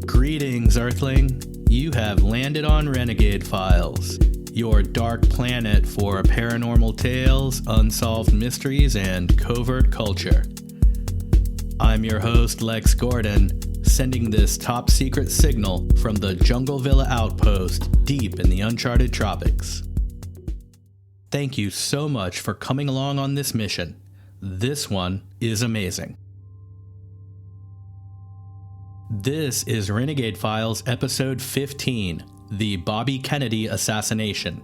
Greetings, Earthling. You have landed on Renegade Files, your dark planet for paranormal tales, unsolved mysteries, and covert culture. I'm your host, Lex Gordon, sending this top-secret signal from the Jungle Villa outpost deep in the uncharted tropics. Thank you so much for coming along on this mission. This one is amazing. This is Renegade Files Episode 15, The Bobby Kennedy Assassination.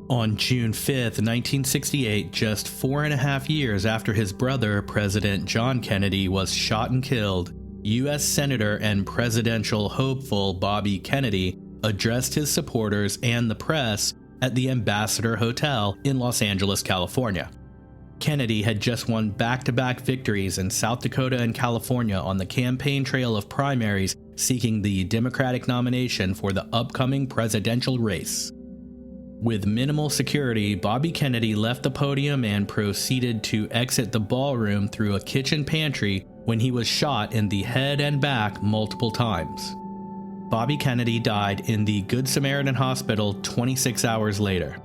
On June 5th, 1968, just 4.5 years after his brother, President John Kennedy, was shot and killed, U.S. Senator and presidential hopeful Bobby Kennedy addressed his supporters and the press at the Ambassador Hotel in Los Angeles, California. Kennedy had just won back-to-back victories in South Dakota and California on the campaign trail of primaries seeking the Democratic nomination for the upcoming presidential race. With minimal security, Bobby Kennedy left the podium and proceeded to exit the ballroom through a kitchen pantry when he was shot in the head and back multiple times. Bobby Kennedy died in the Good Samaritan Hospital 26 hours later.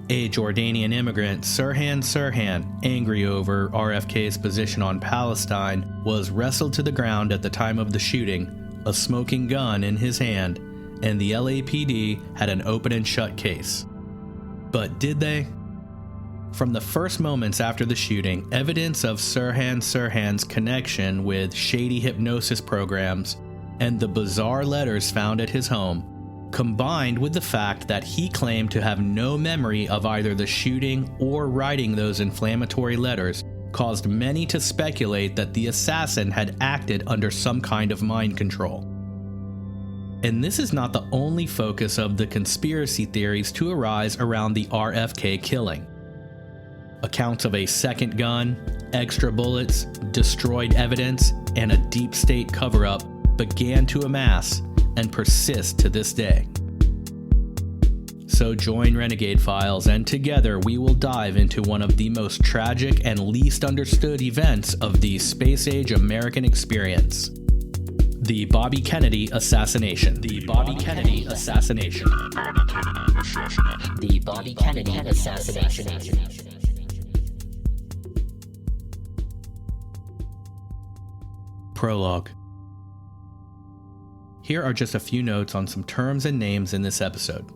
A Jordanian immigrant, Sirhan-Sirhan, angry over RFK's position on Palestine, was wrestled to the ground at the time of the shooting, a smoking gun in his hand, and the LAPD had an open and shut case. But did they? From the first moments after the shooting, evidence of Sirhan-Sirhan's connection with shady hypnosis programs and the bizarre letters found at his home, combined with the fact that he claimed to have no memory of either the shooting or writing those inflammatory letters, caused many to speculate that the assassin had acted under some kind of mind control. And this is not the only focus of the conspiracy theories to arise around the RFK killing. Accounts of a second gun, extra bullets, destroyed evidence, and a deep state cover-up began to amass and persist to this day. So join Renegade Files, and together we will dive into one of the most tragic and least understood events of the space-age American experience. The Bobby Kennedy Assassination. The Bobby Kennedy Assassination. The Bobby Kennedy Assassination. Prologue. Here are just a few notes on some terms and names in this episode.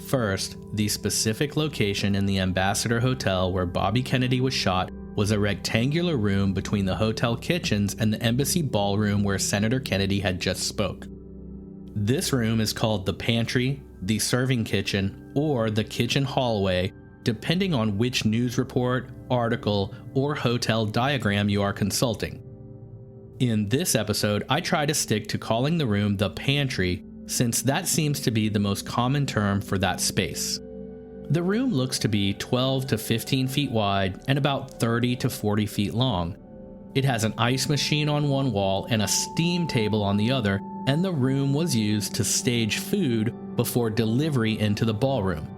First, the specific location in the Ambassador Hotel where Bobby Kennedy was shot was a rectangular room between the hotel kitchens and the embassy ballroom where Senator Kennedy had just spoke. This room is called the pantry, the serving kitchen, or the kitchen hallway, depending on which news report, article, or hotel diagram you are consulting. In this episode, I try to stick to calling the room the pantry, since that seems to be the most common term for that space. The room looks to be 12 to 15 feet wide and about 30 to 40 feet long. It has an ice machine on one wall and a steam table on the other, and the room was used to stage food before delivery into the ballroom.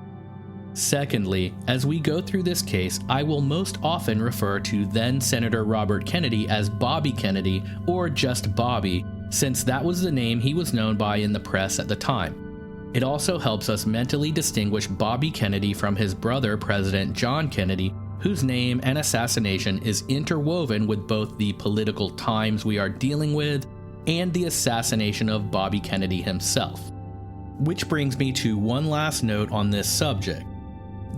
Secondly, as we go through this case, I will most often refer to then Senator Robert Kennedy as Bobby Kennedy, or just Bobby, since that was the name he was known by in the press at the time. It also helps us mentally distinguish Bobby Kennedy from his brother, President John Kennedy, whose name and assassination is interwoven with both the political times we are dealing with and the assassination of Bobby Kennedy himself. Which brings me to one last note on this subject.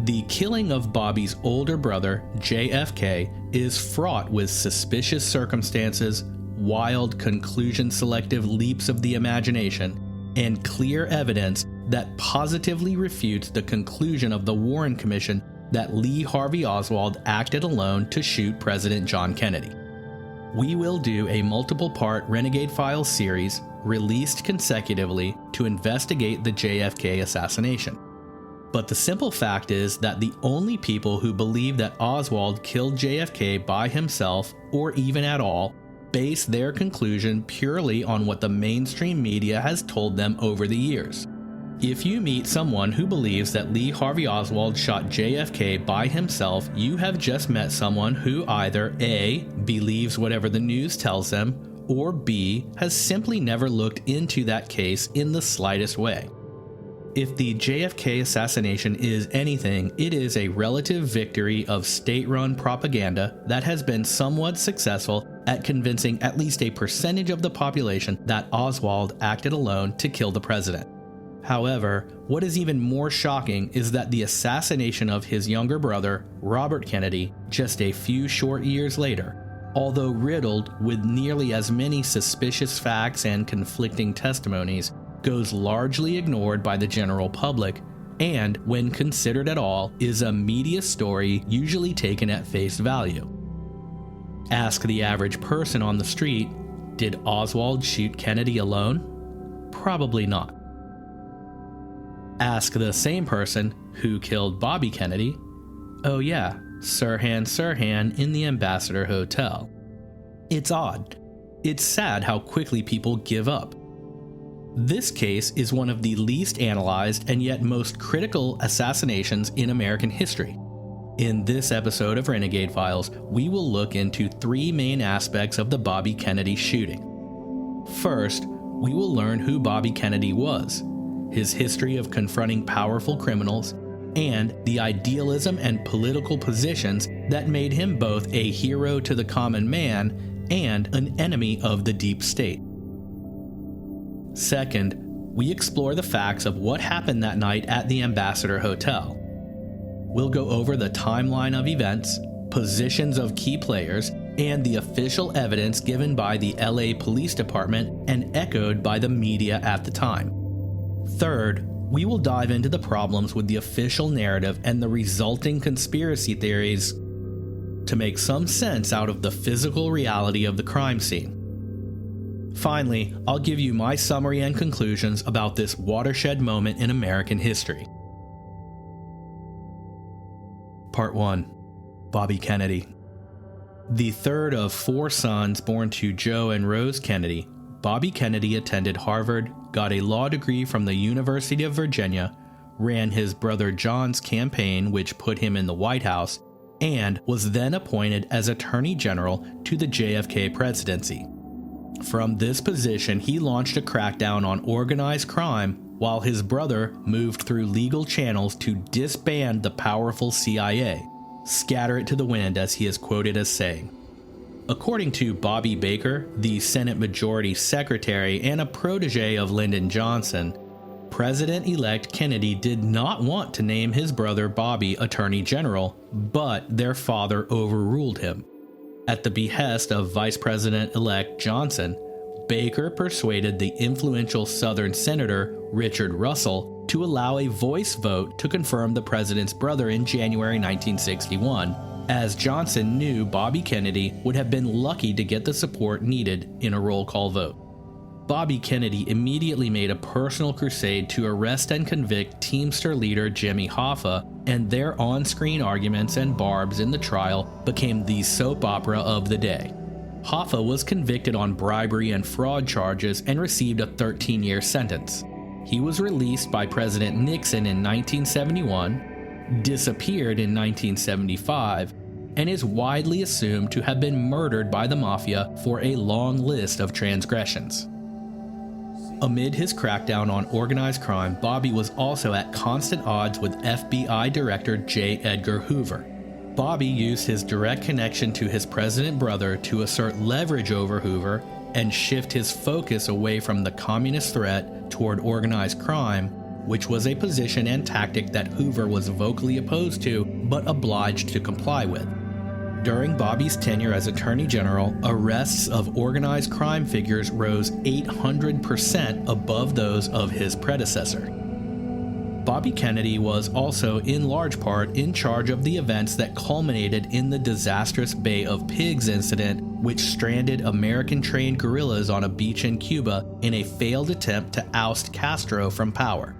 The killing of Bobby's older brother, JFK, is fraught with suspicious circumstances, wild conclusion-selective leaps of the imagination, and clear evidence that positively refutes the conclusion of the Warren Commission that Lee Harvey Oswald acted alone to shoot President John Kennedy. We will do a multiple-part Renegade Files series released consecutively to investigate the JFK assassination. But the simple fact is that the only people who believe that Oswald killed JFK by himself, or even at all, base their conclusion purely on what the mainstream media has told them over the years. If you meet someone who believes that Lee Harvey Oswald shot JFK by himself, you have just met someone who either A, believes whatever the news tells them, or B, has simply never looked into that case in the slightest way. If the JFK assassination is anything, it is a relative victory of state-run propaganda that has been somewhat successful at convincing at least a percentage of the population that Oswald acted alone to kill the president. However, what is even more shocking is that the assassination of his younger brother, Robert Kennedy, just a few short years later, although riddled with nearly as many suspicious facts and conflicting testimonies, goes largely ignored by the general public, and, when considered at all, is a media story usually taken at face value. Ask the average person on the street, did Oswald shoot Kennedy alone? Probably not. Ask the same person who killed Bobby Kennedy. Oh yeah, Sirhan-Sirhan in the Ambassador Hotel. It's odd. It's sad how quickly people give up. This case is one of the least analyzed and yet most critical assassinations in American history. In this episode of Renegade Files, we will look into three main aspects of the Bobby Kennedy shooting. First, we will learn who Bobby Kennedy was, his history of confronting powerful criminals, and the idealism and political positions that made him both a hero to the common man and an enemy of the deep state. Second, we explore the facts of what happened that night at the Ambassador Hotel. We'll go over the timeline of events, positions of key players, and the official evidence given by the LA Police Department and echoed by the media at the time. Third, we will dive into the problems with the official narrative and the resulting conspiracy theories to make some sense out of the physical reality of the crime scene. Finally, I'll give you my summary and conclusions about this watershed moment in American history. Part 1. Bobby Kennedy. The third of four sons born to Joe and Rose Kennedy, Bobby Kennedy attended Harvard, got a law degree from the University of Virginia, ran his brother John's campaign, which put him in the White House, and was then appointed as Attorney General to the JFK presidency. From this position, he launched a crackdown on organized crime, while his brother moved through legal channels to disband the powerful CIA, scatter it to the wind, as he is quoted as saying. According to Bobby Baker, the Senate Majority Secretary and a protege of Lyndon Johnson, President-elect Kennedy did not want to name his brother Bobby Attorney General, but their father overruled him. At the behest of Vice President-elect Johnson, Baker persuaded the influential Southern Senator Richard Russell to allow a voice vote to confirm the president's brother in January 1961, as Johnson knew Bobby Kennedy would have been lucky to get the support needed in a roll call vote. Bobby Kennedy immediately made a personal crusade to arrest and convict Teamster leader Jimmy Hoffa, and their on-screen arguments and barbs in the trial became the soap opera of the day. Hoffa was convicted on bribery and fraud charges and received a 13-year sentence. He was released by President Nixon in 1971, disappeared in 1975, and is widely assumed to have been murdered by the mafia for a long list of transgressions. Amid his crackdown on organized crime, Bobby was also at constant odds with FBI Director J. Edgar Hoover. Bobby used his direct connection to his president brother to assert leverage over Hoover and shift his focus away from the communist threat toward organized crime, which was a position and tactic that Hoover was vocally opposed to but obliged to comply with. During Bobby's tenure as Attorney General, arrests of organized crime figures rose 800% above those of his predecessor. Bobby Kennedy was also in large part in charge of the events that culminated in the disastrous Bay of Pigs incident, which stranded American-trained guerrillas on a beach in Cuba in a failed attempt to oust Castro from power.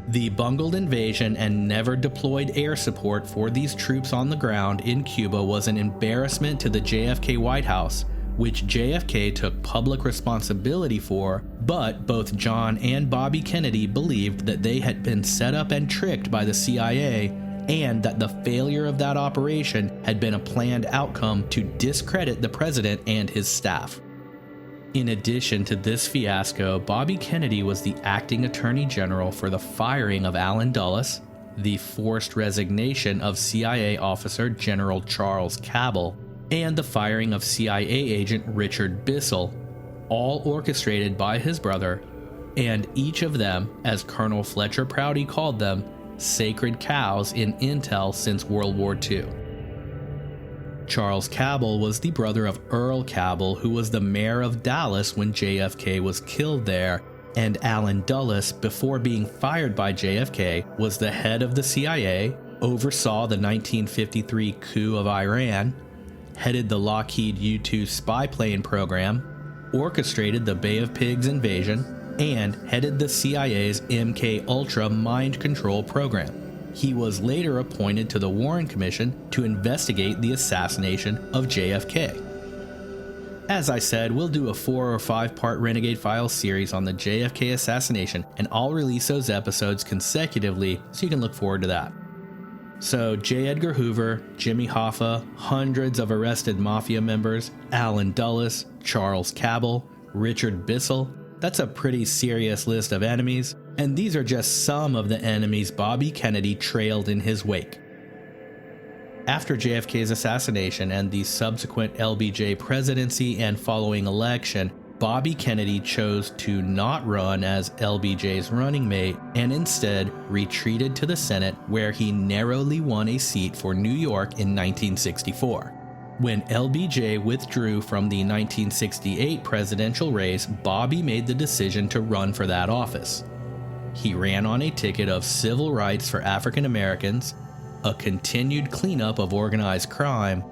The bungled invasion and never deployed air support for these troops on the ground in Cuba was an embarrassment to the JFK White House, which JFK took public responsibility for, but both John and Bobby Kennedy believed that they had been set up and tricked by the CIA, and that the failure of that operation had been a planned outcome to discredit the president and his staff. In addition to this fiasco, Bobby Kennedy was the acting attorney general for the firing of Allen Dulles, the forced resignation of CIA officer General Charles Cabell, and the firing of CIA agent Richard Bissell, all orchestrated by his brother, and each of them, as Colonel Fletcher Prouty called them, sacred cows in intel since World War II. Charles Cabell was the brother of Earl Cabell, who was the mayor of Dallas when JFK was killed there, and Allen Dulles, before being fired by JFK, was the head of the CIA, oversaw the 1953 coup of Iran, headed the Lockheed U-2 spy plane program, orchestrated the Bay of Pigs invasion, and headed the CIA's MK-Ultra mind control program. He was later appointed to the Warren Commission to investigate the assassination of JFK. As I said, we'll do a 4 or 5 part Renegade Files series on the JFK assassination, and I'll release those episodes consecutively so you can look forward to that. So J. Edgar Hoover, Jimmy Hoffa, hundreds of arrested mafia members, Allen Dulles, Charles Cabell, Richard Bissell. That's a pretty serious list of enemies, and these are just some of the enemies Bobby Kennedy trailed in his wake. After JFK's assassination and the subsequent LBJ presidency and following election, Bobby Kennedy chose to not run as LBJ's running mate and instead retreated to the Senate, where he narrowly won a seat for New York in 1964. When LBJ withdrew from the 1968 presidential race, Bobby made the decision to run for that office. He ran on a ticket of civil rights for African Americans, a continued cleanup of organized crime,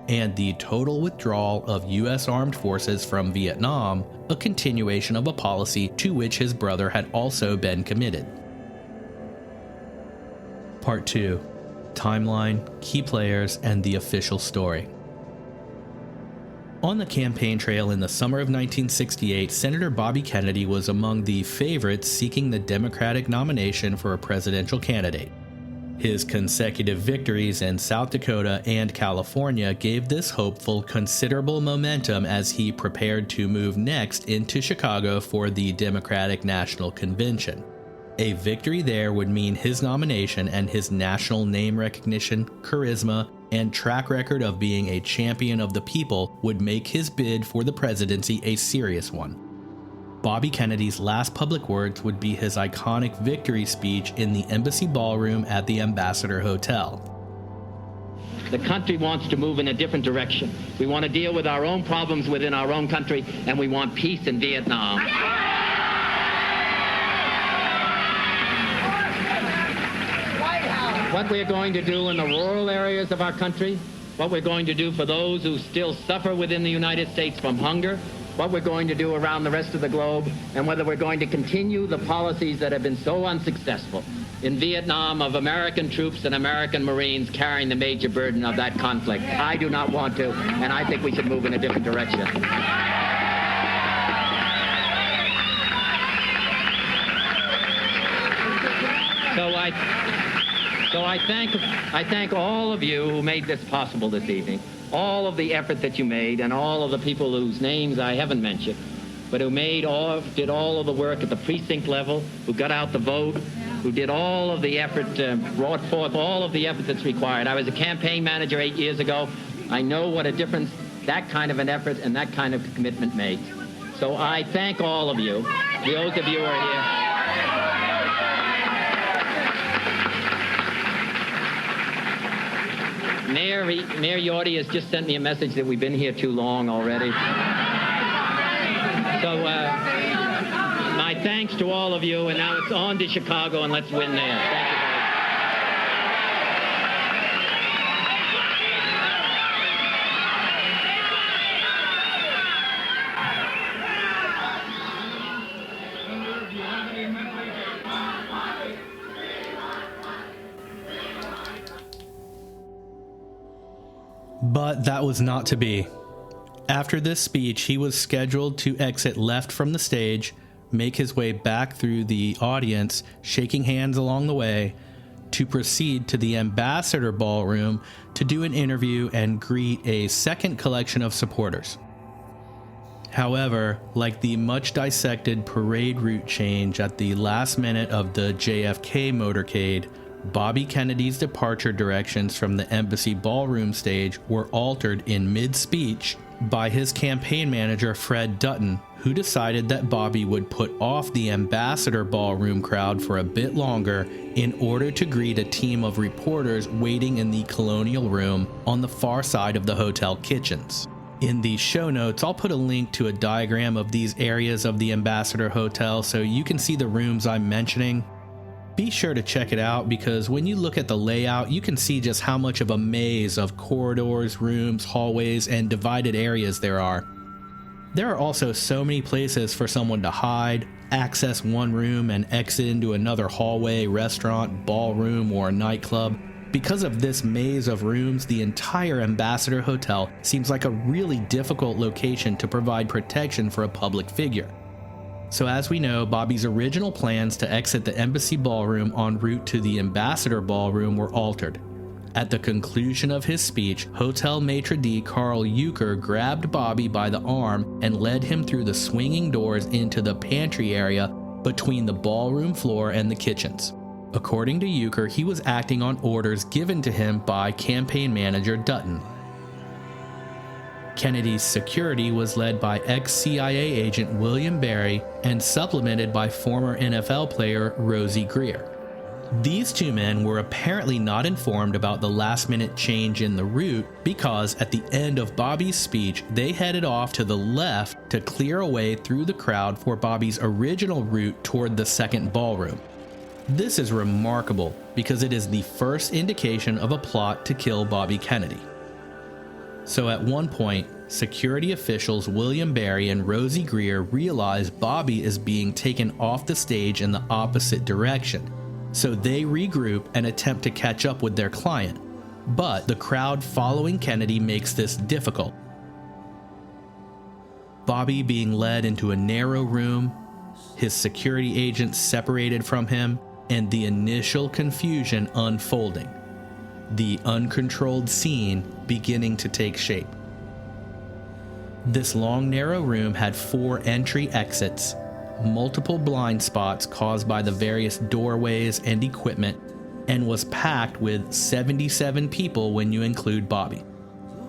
and the total withdrawal of U.S. armed forces from Vietnam, a continuation of a policy to which his brother had also been committed. Part 2. Timeline, key players, and the official story. On the campaign trail in the summer of 1968, Senator Bobby Kennedy was among the favorites seeking the Democratic nomination for a presidential candidate. His consecutive victories in South Dakota and California gave this hopeful considerable momentum as he prepared to move next into Chicago for the Democratic National Convention. A victory there would mean his nomination, and his national name recognition, charisma, and track record of being a champion of the people would make his bid for the presidency a serious one. Bobby Kennedy's last public words would be his iconic victory speech in the Embassy Ballroom at the Ambassador Hotel. The country wants to move in a different direction. We want to deal with our own problems within our own country, and we want peace in Vietnam. What we're going to do in the rural areas of our country, what we're going to do for those who still suffer within the United States from hunger, what we're going to do around the rest of the globe, and whether we're going to continue the policies that have been so unsuccessful in Vietnam of American troops and American Marines carrying the major burden of that conflict. I do not want to, and I think we should move in a different direction. So I thank all of you who made this possible this evening, all of the effort that you made, and all of the people whose names I haven't mentioned, but who did all of the work at the precinct level, who got out the vote, who did all of the effort, brought forth all of the effort that's required. I was a campaign manager 8 years ago. I know what a difference that kind of an effort and that kind of commitment makes. So I thank all of you, those of you who are here. Mayor Yorty has just sent me a message that we've been here too long already. So my thanks to all of you, and now it's on to Chicago, and let's win there. Thank you very much. But that was not to be. After this speech, he was scheduled to exit left from the stage, make his way back through the audience, shaking hands along the way, to proceed to the Ambassador Ballroom to do an interview and greet a second collection of supporters. However, like the much dissected parade route change at the last minute of the JFK motorcade, Bobby Kennedy's departure directions from the Embassy Ballroom stage were altered in mid-speech by his campaign manager Fred Dutton, who decided that Bobby would put off the Ambassador Ballroom crowd for a bit longer in order to greet a team of reporters waiting in the Colonial Room on the far side of the hotel kitchens. In the show notes, I'll put a link to a diagram of these areas of the Ambassador Hotel so you can see the rooms I'm mentioning. Be sure to check it out because when you look at the layout, you can see just how much of a maze of corridors, rooms, hallways, and divided areas there are. There are also so many places for someone to hide, access one room, and exit into another hallway, restaurant, ballroom, or nightclub. Because of this maze of rooms, the entire Ambassador Hotel seems like a really difficult location to provide protection for a public figure. So as we know, Bobby's original plans to exit the Embassy Ballroom en route to the Ambassador Ballroom were altered. At the conclusion of his speech, Hotel maitre d' Carl Euchre grabbed Bobby by the arm and led him through the swinging doors into the pantry area between the ballroom floor and the kitchens. According to Euchre, he was acting on orders given to him by campaign manager Dutton. Kennedy's security was led by ex-CIA agent William Barry and supplemented by former NFL player Rosie Greer. These two men were apparently not informed about the last-minute change in the route because at the end of Bobby's speech, they headed off to the left to clear a way through the crowd for Bobby's original route toward the second ballroom. This is remarkable because it is the first indication of a plot to kill Bobby Kennedy. So at one point, security officials William Barry and Rosie Greer realize Bobby is being taken off the stage in the opposite direction. So they regroup and attempt to catch up with their client. But the crowd following Kennedy makes this difficult. Bobby being led into a narrow room, his security agents separated from him, and the initial confusion unfolding. The uncontrolled scene beginning to take shape. This long, narrow room had 4 entry exits, multiple blind spots caused by the various doorways and equipment, and was packed with 77 people when you include Bobby.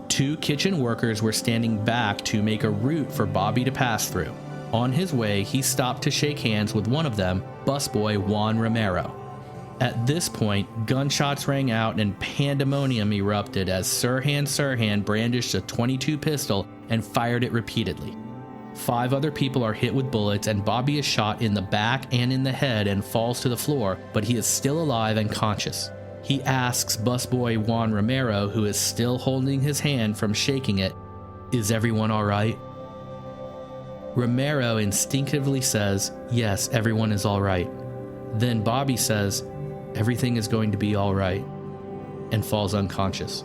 2 kitchen workers were standing back to make a route for Bobby to pass through. On his way, he stopped to shake hands with one of them, busboy Juan Romero. At this point, gunshots rang out and pandemonium erupted as Sirhan-Sirhan brandished a .22 pistol and fired it repeatedly. 5 other people are hit with bullets and Bobby is shot in the back and in the head and falls to the floor, but he is still alive and conscious. He asks busboy Juan Romero, who is still holding his hand from shaking it, "Is everyone all right?" Romero instinctively says, "Yes, everyone is all right." Then Bobby says, "Everything is going to be all right," and falls unconscious.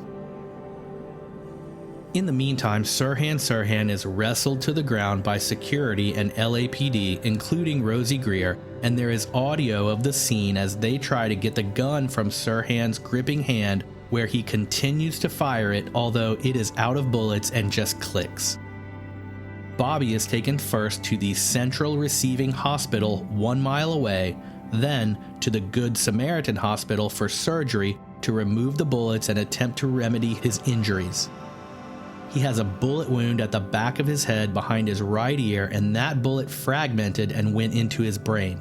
In the meantime, Sirhan-Sirhan is wrestled to the ground by security and LAPD, including Rosie Greer, and there is audio of the scene as they try to get the gun from Sirhan's gripping hand, where he continues to fire it, although it is out of bullets and just clicks. Bobby is taken first to the Central Receiving Hospital 1 mile away, then to the Good Samaritan Hospital for surgery to remove the bullets and attempt to remedy his injuries. He has a bullet wound at the back of his head behind his right ear, and that bullet fragmented and went into his brain.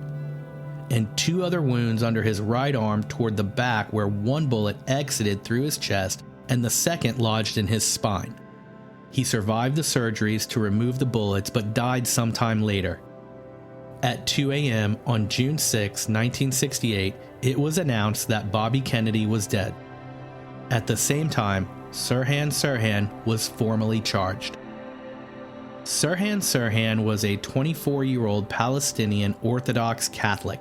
And 2 other wounds under his right arm toward the back, where one bullet exited through his chest and the second lodged in his spine. He survived the surgeries to remove the bullets but died sometime later. At 2 a.m. on June 6, 1968, it was announced that Bobby Kennedy was dead. At the same time, Sirhan-Sirhan was formally charged. Sirhan-Sirhan was a 24-year-old Palestinian Orthodox Catholic.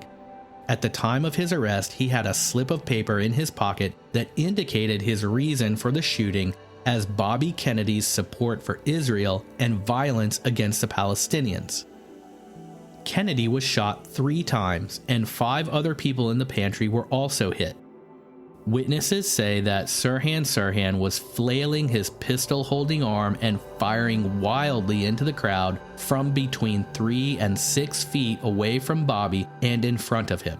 At the time of his arrest, he had a slip of paper in his pocket that indicated his reason for the shooting as Bobby Kennedy's support for Israel and violence against the Palestinians. Kennedy was shot 3 times, and 5 other people in the pantry were also hit. Witnesses say that Sirhan-Sirhan was flailing his pistol-holding arm and firing wildly into the crowd from between 3 and 6 feet away from Bobby and in front of him.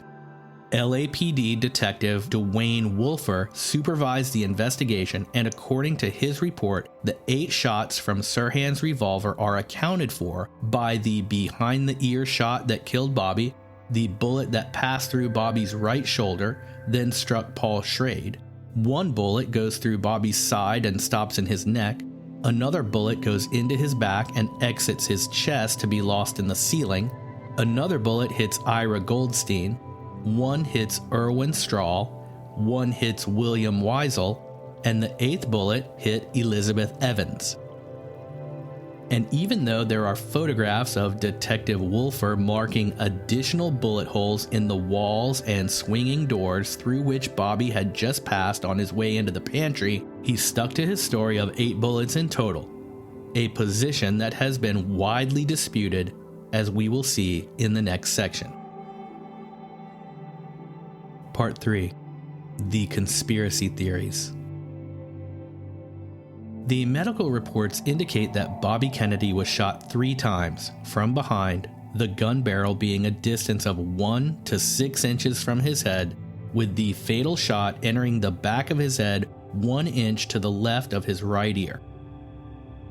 LAPD Detective Dwayne Wolfer supervised the investigation, and according to his report, the 8 shots from Sirhan's revolver are accounted for by the behind-the-ear shot that killed Bobby, the bullet that passed through Bobby's right shoulder, then struck Paul Schrade. 1 bullet goes through Bobby's side and stops in his neck. Another bullet goes into his back and exits his chest to be lost in the ceiling. Another bullet hits Ira Goldstein. 1 hits Erwin Strahl. 1 hits William Weisel. And the 8th bullet hit Elizabeth Evans. And even though there are photographs of Detective Wolfer marking additional bullet holes in the walls and swinging doors through which Bobby had just passed on his way into the pantry, he stuck to his story of 8 bullets in total, a position that has been widely disputed, as we will see in the next section. Part 3. The Conspiracy Theories. The medical reports indicate that Bobby Kennedy was shot 3 times from behind, the gun barrel being a distance of 1 to 6 inches from his head, with the fatal shot entering the back of his head 1 inch to the left of his right ear.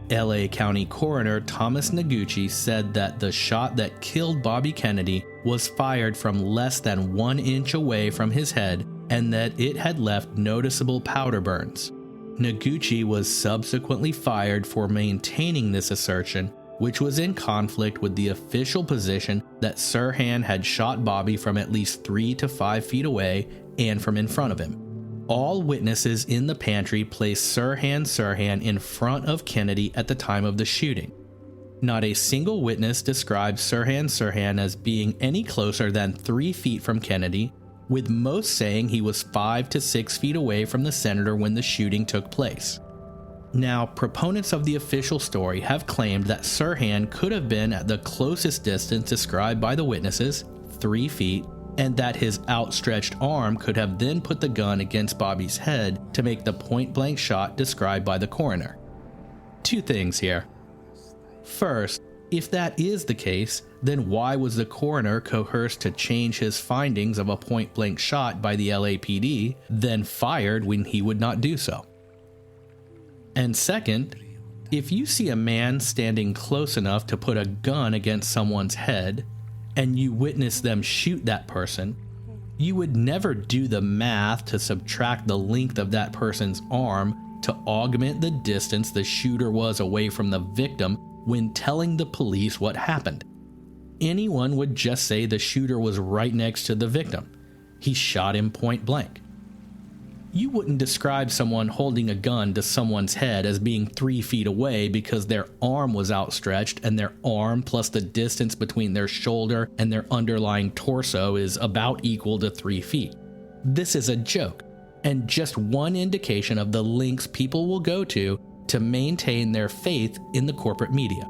LA County Coroner Thomas Noguchi said that the shot that killed Bobby Kennedy was fired from less than 1 inch away from his head and that it had left noticeable powder burns. Noguchi was subsequently fired for maintaining this assertion, which was in conflict with the official position that Sirhan had shot Bobby from at least 3 to 5 feet away and from in front of him. All witnesses in the pantry placed Sirhan-Sirhan in front of Kennedy at the time of the shooting. Not a single witness described Sirhan-Sirhan as being any closer than 3 feet from Kennedy, with most saying he was 5 to 6 feet away from the senator when the shooting took place. Now, proponents of the official story have claimed that Sirhan could have been at the closest distance described by the witnesses, 3 feet, and that his outstretched arm could have then put the gun against Bobby's head to make the point-blank shot described by the coroner. 2 things here. First, if that is the case, then why was the coroner coerced to change his findings of a point-blank shot by the LAPD, then fired when he would not do so? And second, if you see a man standing close enough to put a gun against someone's head, and you witness them shoot that person, you would never do the math to subtract the length of that person's arm to augment the distance the shooter was away from the victim when telling the police what happened. Anyone would just say the shooter was right next to the victim. He shot him point blank. You wouldn't describe someone holding a gun to someone's head as being 3 feet away because their arm was outstretched and their arm plus the distance between their shoulder and their underlying torso is about equal to 3 feet. This is a joke, and just one indication of the lengths people will go to maintain their faith in the corporate media.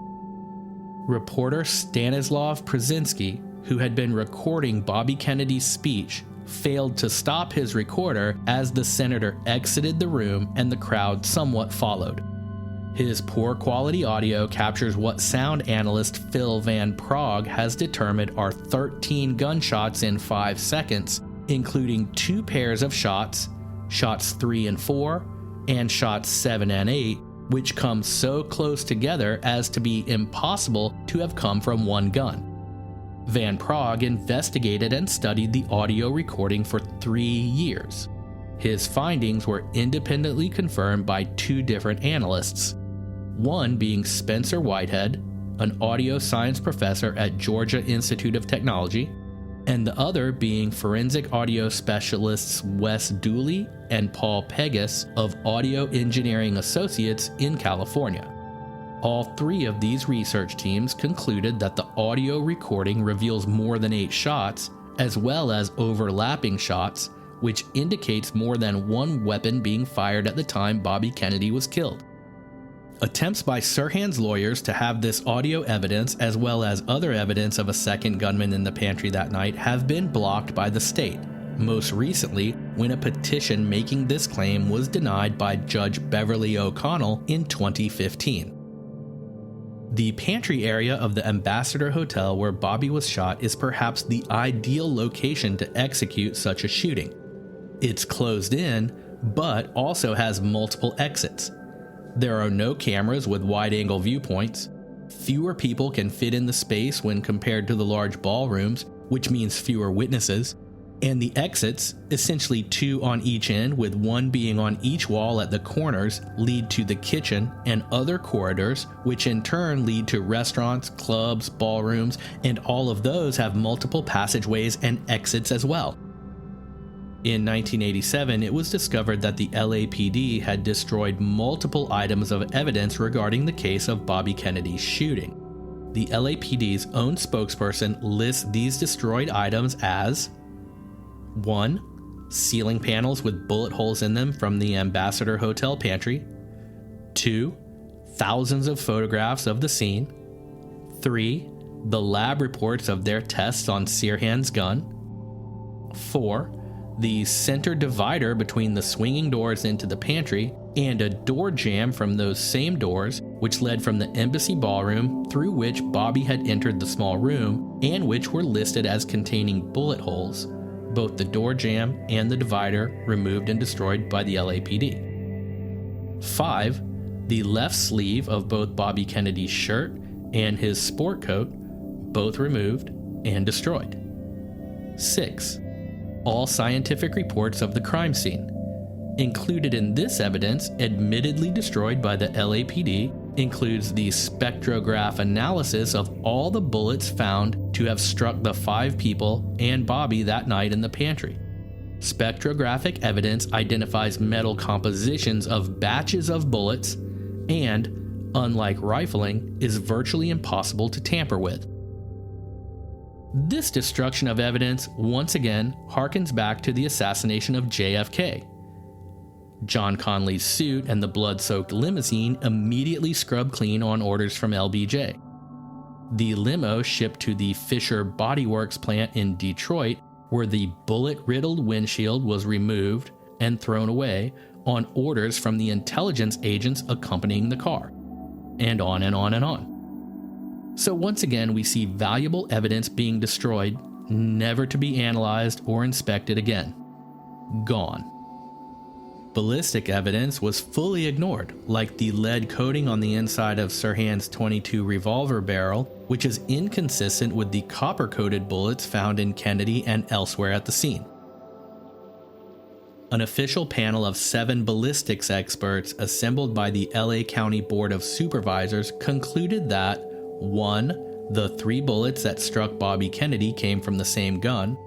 Reporter Stanislav Przinski, who had been recording Bobby Kennedy's speech, failed to stop his recorder as the senator exited the room and the crowd somewhat followed. His poor quality audio captures what sound analyst Phil Van Prague has determined are 13 gunshots in 5 seconds, including 2 pairs of shots, shots 3 and 4, and shots 7 and 8, which come so close together as to be impossible to have come from one gun. Van Prague investigated and studied the audio recording for 3 years. His findings were independently confirmed by 2 different analysts, one being Spencer Whitehead, an audio science professor at Georgia Institute of Technology, and the other being forensic audio specialists Wes Dooley and Paul Pegas of Audio Engineering Associates in California. All 3 of these research teams concluded that the audio recording reveals more than 8 shots, as well as overlapping shots, which indicates more than one weapon being fired at the time Bobby Kennedy was killed. Attempts by Sirhan's lawyers to have this audio evidence, as well as other evidence of a second gunman in the pantry that night, have been blocked by the state, most recently when a petition making this claim was denied by Judge Beverly O'Connell in 2015. The pantry area of the Ambassador Hotel where Bobby was shot is perhaps the ideal location to execute such a shooting. It's closed in, but also has multiple exits. There are no cameras with wide-angle viewpoints. Fewer people can fit in the space when compared to the large ballrooms, which means fewer witnesses. And the exits, essentially 2 on each end with 1 being on each wall at the corners, lead to the kitchen and other corridors, which in turn lead to restaurants, clubs, ballrooms, and all of those have multiple passageways and exits as well. In 1987, it was discovered that the LAPD had destroyed multiple items of evidence regarding the case of Bobby Kennedy's shooting. The LAPD's own spokesperson lists these destroyed items as 1. Ceiling panels with bullet holes in them from the Ambassador Hotel pantry. 2. Thousands of photographs of the scene. 3. The lab reports of their tests on Sirhan's gun. 4. The center divider between the swinging doors into the pantry and a door jamb from those same doors, which led from the embassy ballroom through which Bobby had entered the small room and which were listed as containing bullet holes. Both the door jamb and the divider removed and destroyed by the LAPD. 5. The left sleeve of both Bobby Kennedy's shirt and his sport coat, both removed and destroyed. 6. All scientific reports of the crime scene. Included in this evidence, admittedly destroyed by the LAPD, includes the spectrograph analysis of all the bullets found to have struck the 5 people and Bobby that night in the pantry. Spectrographic evidence identifies metal compositions of batches of bullets and, unlike rifling, is virtually impossible to tamper with. This destruction of evidence once again harkens back to the assassination of JFK. John Conley's suit and the blood-soaked limousine immediately scrubbed clean on orders from LBJ. The limo shipped to the Fisher Body Works plant in Detroit, where the bullet-riddled windshield was removed and thrown away on orders from the intelligence agents accompanying the car. And on and on and on. So once again, we see valuable evidence being destroyed, never to be analyzed or inspected again. Gone. Ballistic evidence was fully ignored, like the lead coating on the inside of Sirhan's .22 revolver barrel, which is inconsistent with the copper-coated bullets found in Kennedy and elsewhere at the scene. An official panel of 7 ballistics experts assembled by the LA County Board of Supervisors concluded that 1. The 3 bullets that struck Bobby Kennedy came from the same gun.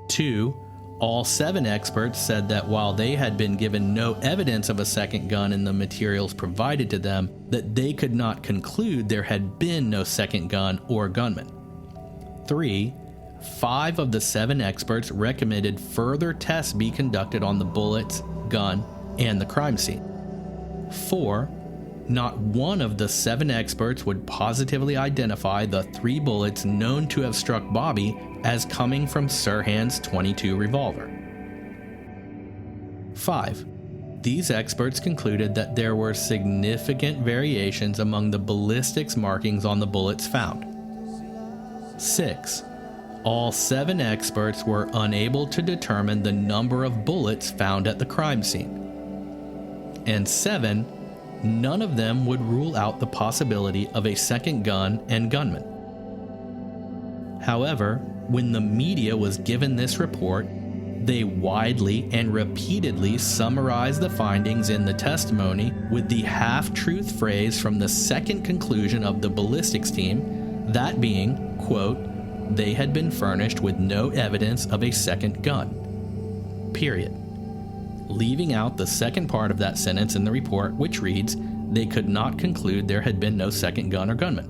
2. All 7 experts said that while they had been given no evidence of a second gun in the materials provided to them, that they could not conclude there had been no second gun or gunman. 3. 5 of the 7 experts recommended further tests be conducted on the bullets, gun, and the crime scene. 4. Not one of the 7 experts would positively identify the 3 bullets known to have struck Bobby as coming from Sirhan's .22 revolver. 5. These experts concluded that there were significant variations among the ballistics markings on the bullets found. 6. All 7 experts were unable to determine the number of bullets found at the crime scene. And 7. None of them would rule out the possibility of a second gun and gunman. However, when the media was given this report, they widely and repeatedly summarized the findings in the testimony with the half-truth phrase from the second conclusion of the ballistics team, that being, quote, they had been furnished with no evidence of a second gun. Period. Leaving out the second part of that sentence in the report, which reads, they could not conclude there had been no second gun or gunman.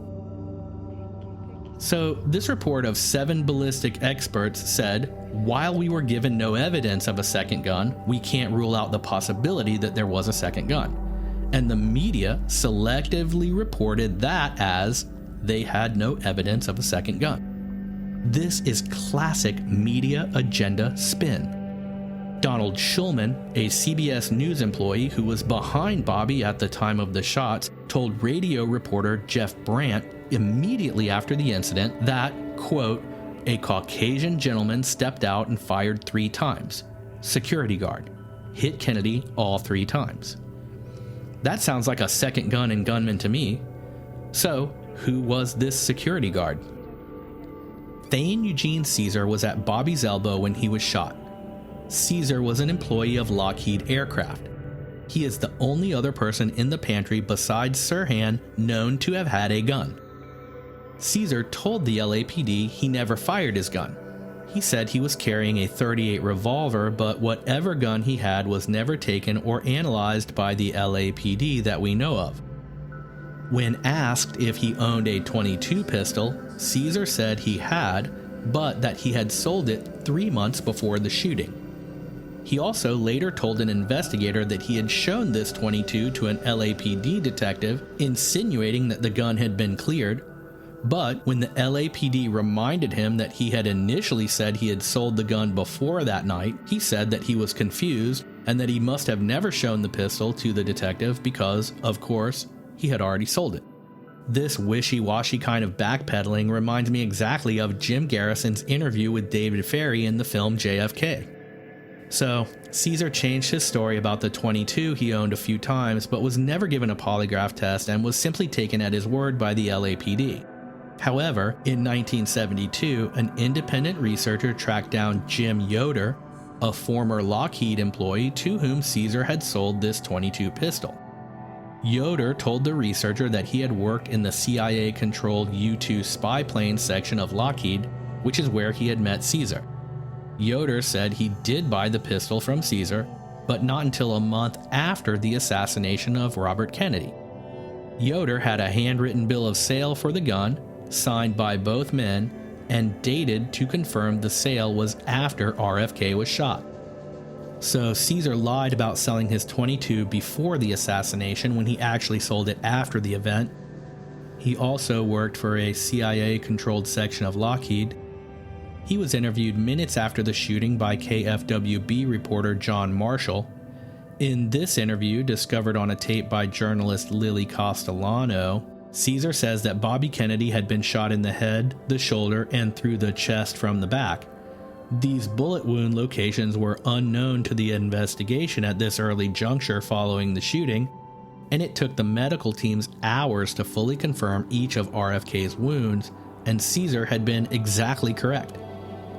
So, this report of 7 ballistic experts said, while we were given no evidence of a second gun, we can't rule out the possibility that there was a second gun. And the media selectively reported that as they had no evidence of a second gun. This is classic media agenda spin. Donald Schulman, a CBS News employee who was behind Bobby at the time of the shots, told radio reporter Jeff Brandt immediately after the incident that, quote, a Caucasian gentleman stepped out and fired 3 times. Security guard. Hit Kennedy all 3 times. That sounds like a second gun and gunman to me. So, who was this security guard? Thane Eugene Caesar was at Bobby's elbow when he was shot. Caesar was an employee of Lockheed Aircraft. He is the only other person in the pantry besides Sirhan known to have had a gun. Caesar told the LAPD he never fired his gun. He said he was carrying a .38 revolver, but whatever gun he had was never taken or analyzed by the LAPD that we know of. When asked if he owned a .22 pistol, Caesar said he had, but that he had sold it 3 months before the shooting. He also later told an investigator that he had shown this .22 to an LAPD detective, insinuating that the gun had been cleared. But when the LAPD reminded him that he had initially said he had sold the gun before that night, he said that he was confused and that he must have never shown the pistol to the detective because, of course, he had already sold it. This wishy-washy kind of backpedaling reminds me exactly of Jim Garrison's interview with David Ferry in the film JFK. So, Caesar changed his story about the .22 he owned a few times, but was never given a polygraph test and was simply taken at his word by the LAPD. However, in 1972, an independent researcher tracked down Jim Yoder, a former Lockheed employee to whom Caesar had sold this .22 pistol. Yoder told the researcher that he had worked in the CIA-controlled U-2 spy plane section of Lockheed, which is where he had met Caesar. Yoder said he did buy the pistol from Caesar, but not until a month after the assassination of Robert Kennedy. Yoder had a handwritten bill of sale for the gun, signed by both men, and dated to confirm the sale was after RFK was shot. So Caesar lied about selling his .22 before the assassination when he actually sold it after the event. He also worked for a CIA-controlled section of Lockheed. He was interviewed minutes after the shooting by KFWB reporter John Marshall. In this interview, discovered on a tape by journalist Lily Castellano, Caesar says that Bobby Kennedy had been shot in the head, the shoulder, and through the chest from the back. These bullet wound locations were unknown to the investigation at this early juncture following the shooting, and it took the medical teams hours to fully confirm each of RFK's wounds, and Caesar had been exactly correct.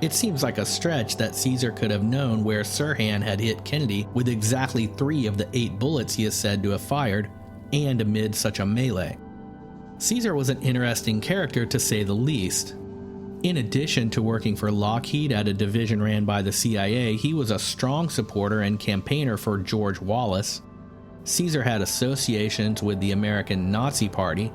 It seems like a stretch that Caesar could have known where Sirhan had hit Kennedy with exactly 3 of the 8 bullets he is said to have fired, and amid such a melee. Caesar was an interesting character to say the least. In addition to working for Lockheed at a division ran by the CIA, he was a strong supporter and campaigner for George Wallace. Caesar had associations with the American Nazi Party.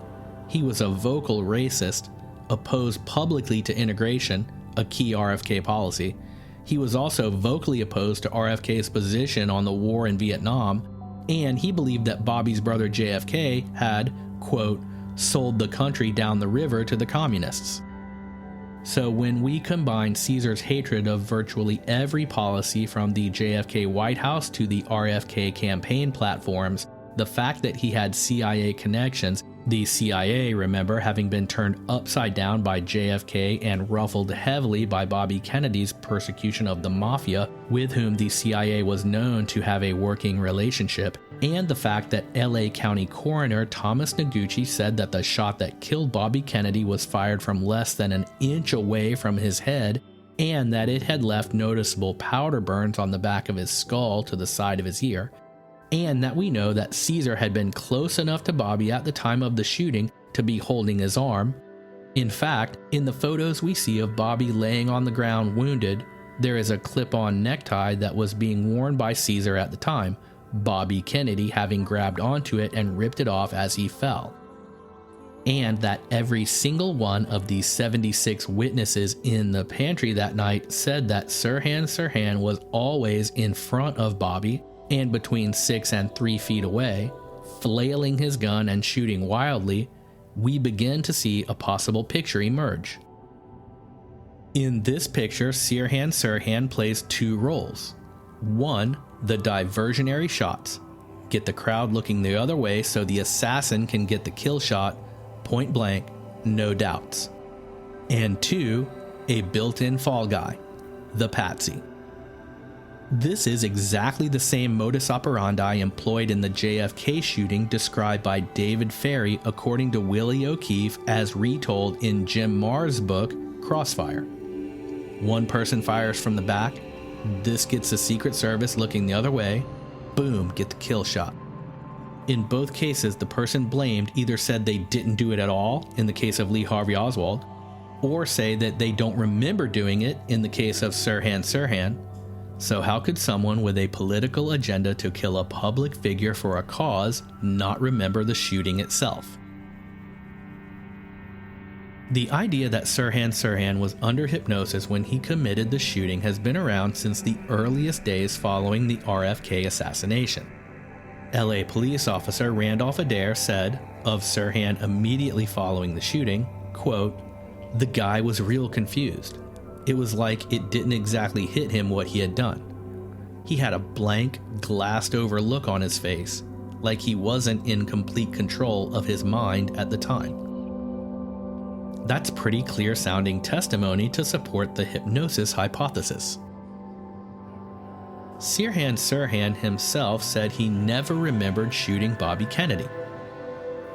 He was a vocal racist, opposed publicly to integration, a key RFK policy. He was also vocally opposed to RFK's position on the war in Vietnam, and he believed that Bobby's brother JFK had, quote, sold the country down the river to the communists. So when we combine Caesar's hatred of virtually every policy from the JFK White House to the RFK campaign platforms, the fact that he had CIA connections, the CIA, remember, having been turned upside down by JFK and ruffled heavily by Bobby Kennedy's persecution of the mafia, with whom the CIA was known to have a working relationship, and the fact that LA County Coroner Thomas Noguchi said that the shot that killed Bobby Kennedy was fired from less than an inch away from his head, and that it had left noticeable powder burns on the back of his skull to the side of his ear, and that we know that Caesar had been close enough to Bobby at the time of the shooting to be holding his arm. In fact, in the photos we see of Bobby laying on the ground wounded, there is a clip-on necktie that was being worn by Caesar at the time, Bobby Kennedy having grabbed onto it and ripped it off as he fell. and that every single one of these 76 witnesses in the pantry that night said that Sirhan-Sirhan was always in front of Bobby and between 6 and 3 feet away, flailing his gun and shooting wildly, we begin to see a possible picture emerge. In this picture, Sirhan-Sirhan plays 2 roles. 1, the diversionary shots. Get the crowd looking the other way so the assassin can get the kill shot, point blank, no doubts. And 2, a built-in fall guy, the patsy. This is exactly the same modus operandi employed in the JFK shooting described by David Ferry according to Willie O'Keefe as retold in Jim Marr's book, Crossfire. One person fires from the back, this gets the Secret Service looking the other way, boom, get the kill shot. In both cases, the person blamed either said they didn't do it at all, in the case of Lee Harvey Oswald, or say that they don't remember doing it, in the case of Sirhan-Sirhan. So how could someone with a political agenda to kill a public figure for a cause not remember the shooting itself? The idea that Sirhan-Sirhan was under hypnosis when he committed the shooting has been around since the earliest days following the RFK assassination. LA police officer Randolph Adair said of Sirhan immediately following the shooting, quote, "The guy was real confused. It was like it didn't exactly hit him what he had done. He had a blank, glassed-over look on his face, like he wasn't in complete control of his mind at the time." That's pretty clear-sounding testimony to support the hypnosis hypothesis. Sirhan-Sirhan himself said he never remembered shooting Bobby Kennedy.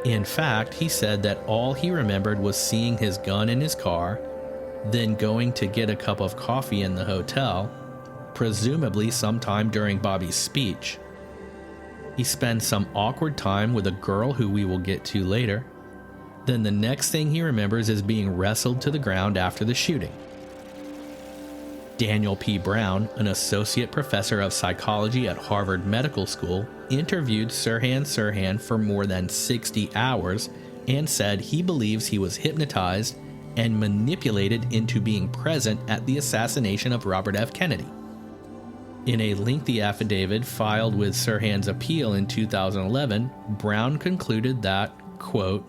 In fact, he said that all he remembered was seeing his gun in his car, then going to get a cup of coffee in the hotel, presumably sometime during Bobby's speech. He spends some awkward time with a girl who we will get to later. Then the next thing he remembers is being wrestled to the ground after the shooting. Daniel P. Brown, an associate professor of psychology at Harvard Medical School, interviewed Sirhan-Sirhan for more than 60 hours and said he believes he was hypnotized and manipulated into being present at the assassination of Robert F. Kennedy. In a lengthy affidavit filed with Sirhan's appeal in 2011, Brown concluded that, quote,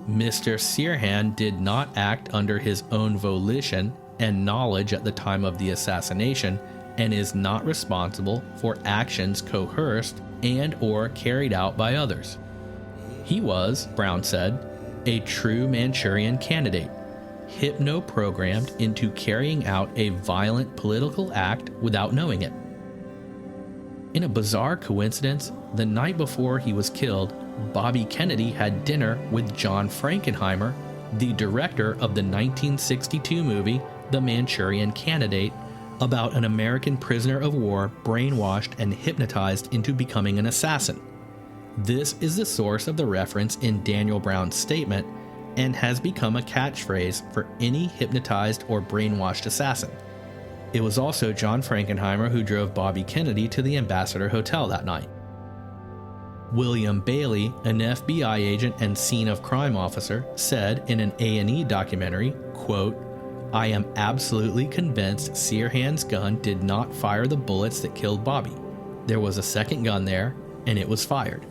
"Mr. Sirhan did not act under his own volition and knowledge at the time of the assassination and is not responsible for actions coerced and or carried out by others. He was," Brown said, "a true Manchurian candidate, hypno-programmed into carrying out a violent political act without knowing it." In a bizarre coincidence, the night before he was killed, Bobby Kennedy had dinner with John Frankenheimer, the director of the 1962 movie The Manchurian Candidate, about an American prisoner of war brainwashed and hypnotized into becoming an assassin. This is the source of the reference in Daniel Brown's statement and has become a catchphrase for any hypnotized or brainwashed assassin. It was also John Frankenheimer who drove Bobby Kennedy to the Ambassador Hotel that night. William Bailey, an FBI agent and scene of crime officer, said in an A&E documentary, quote, "I am absolutely convinced Sirhan's gun did not fire the bullets that killed Bobby. There was a second gun there, and it was fired."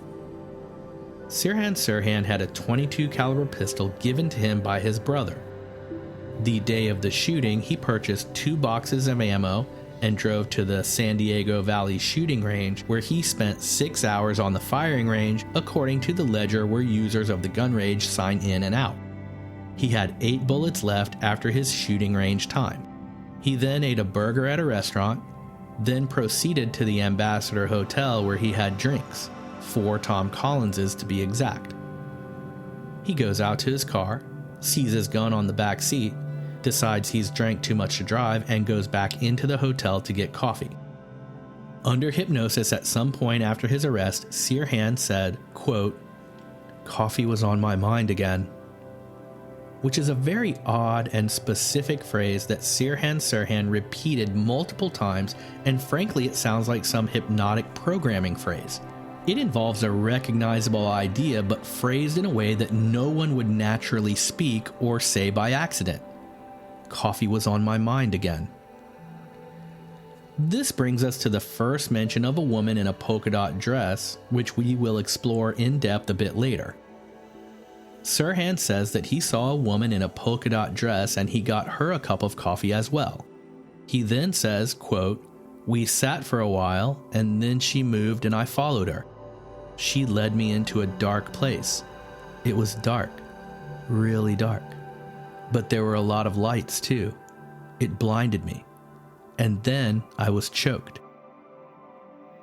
Sirhan-Sirhan had a .22 caliber pistol given to him by his brother. The day of the shooting, he purchased 2 boxes of ammo and drove to the San Diego Valley shooting range, where he spent 6 hours on the firing range, according to the ledger where users of the gun range sign in and out. He had 8 bullets left after his shooting range time. He then ate a burger at a restaurant, then proceeded to the Ambassador Hotel where he had drinks, 4 Tom Collinses to be exact. He goes out to his car, sees his gun on the back seat, decides he's drank too much to drive, and goes back into the hotel to get coffee. Under hypnosis at some point after his arrest, Sirhan said, quote, "Coffee was on my mind again," which is a very odd and specific phrase that Sirhan-Sirhan repeated multiple times, and frankly it sounds like some hypnotic programming phrase. It involves a recognizable idea but phrased in a way that no one would naturally speak or say by accident. Coffee was on my mind again. This brings us to the first mention of a woman in a polka dot dress, which we will explore in depth a bit later. Sirhan says that he saw a woman in a polka dot dress and he got her a cup of coffee as well. He then says, quote, "We sat for a while and then she moved and I followed her. She led me into a dark place. It was dark, really dark. But there were a lot of lights too. It blinded me. And then I was choked."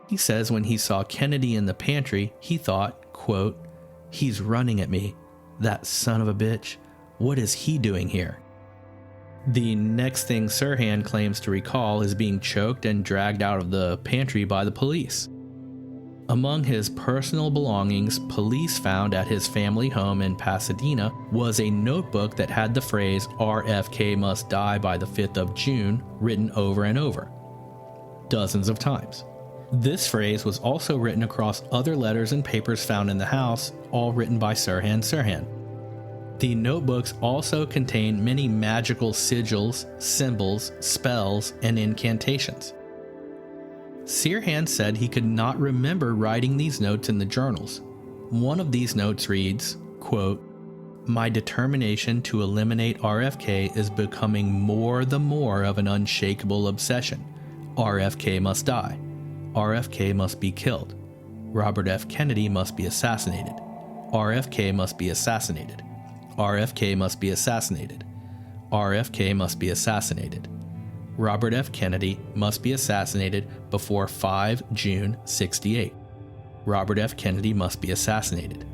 He says when he saw Kennedy in the pantry, he thought, quote, "He's running at me. That son of a bitch. What is he doing here?" The next thing Sirhan claims to recall is being choked and dragged out of the pantry by the police. Among his personal belongings, police found at his family home in Pasadena was a notebook that had the phrase "RFK must die by the 5th of June" written over and over, dozens of times. This phrase was also written across other letters and papers found in the house, all written by Sirhan-Sirhan. The notebooks also contain many magical sigils, symbols, spells, and incantations. Sirhan said he could not remember writing these notes in the journals. One of these notes reads, quote, "My determination to eliminate RFK is becoming more of an unshakable obsession. RFK must die. RFK must be killed. Robert F. Kennedy must be assassinated. RFK must be assassinated. RFK must be assassinated. RFK must be assassinated. Robert F. Kennedy must be assassinated before 5 June 68. Robert F. Kennedy must be assassinated.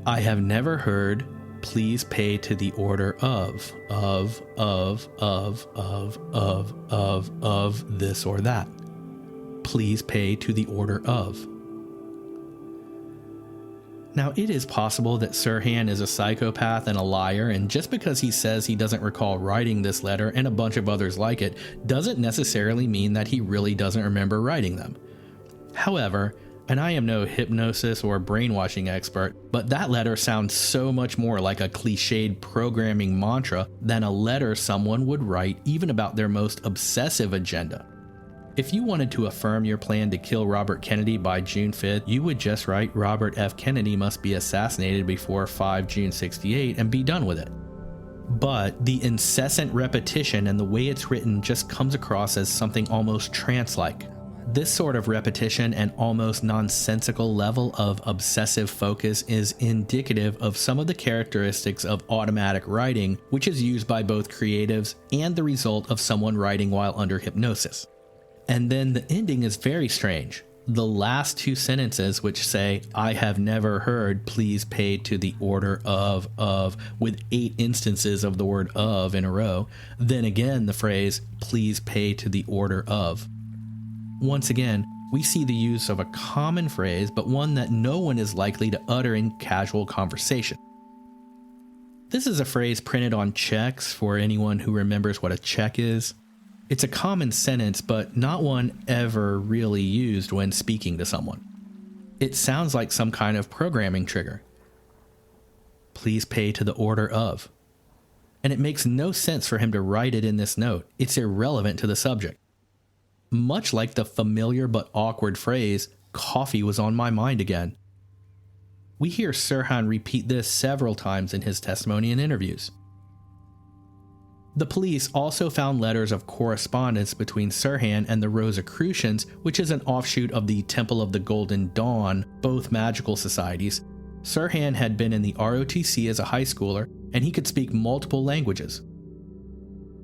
I have never heard, please pay to the order of this or that. Please pay to the order of." Now, it is possible that Sirhan is a psychopath and a liar, and just because he says he doesn't recall writing this letter and a bunch of others like it, doesn't necessarily mean that he really doesn't remember writing them. However, and I am no hypnosis or brainwashing expert, but that letter sounds so much more like a cliched programming mantra than a letter someone would write even about their most obsessive agenda. If you wanted to affirm your plan to kill Robert Kennedy by June 5th, you would just write Robert F. Kennedy must be assassinated before 5 June 68 and be done with it. But the incessant repetition and the way it's written just comes across as something almost trance-like. This sort of repetition and almost nonsensical level of obsessive focus is indicative of some of the characteristics of automatic writing, which is used by both creatives and the result of someone writing while under hypnosis. And then the ending is very strange. The last two sentences, which say, "I have never heard, please pay to the order of," with 8 instances of the word "of" in a row. Then again, the phrase, "please pay to the order of." Once again, we see the use of a common phrase, but one that no one is likely to utter in casual conversation. This is a phrase printed on checks for anyone who remembers what a check is. It's a common sentence, but not one ever really used when speaking to someone. It sounds like some kind of programming trigger. Please pay to the order of. And it makes no sense for him to write it in this note. It's irrelevant to the subject. Much like the familiar but awkward phrase, "coffee was on my mind again." We hear Sirhan repeat this several times in his testimony and interviews. The police also found letters of correspondence between Sirhan and the Rosicrucians, which is an offshoot of the Temple of the Golden Dawn, both magical societies. Sirhan had been in the ROTC as a high schooler, and he could speak multiple languages.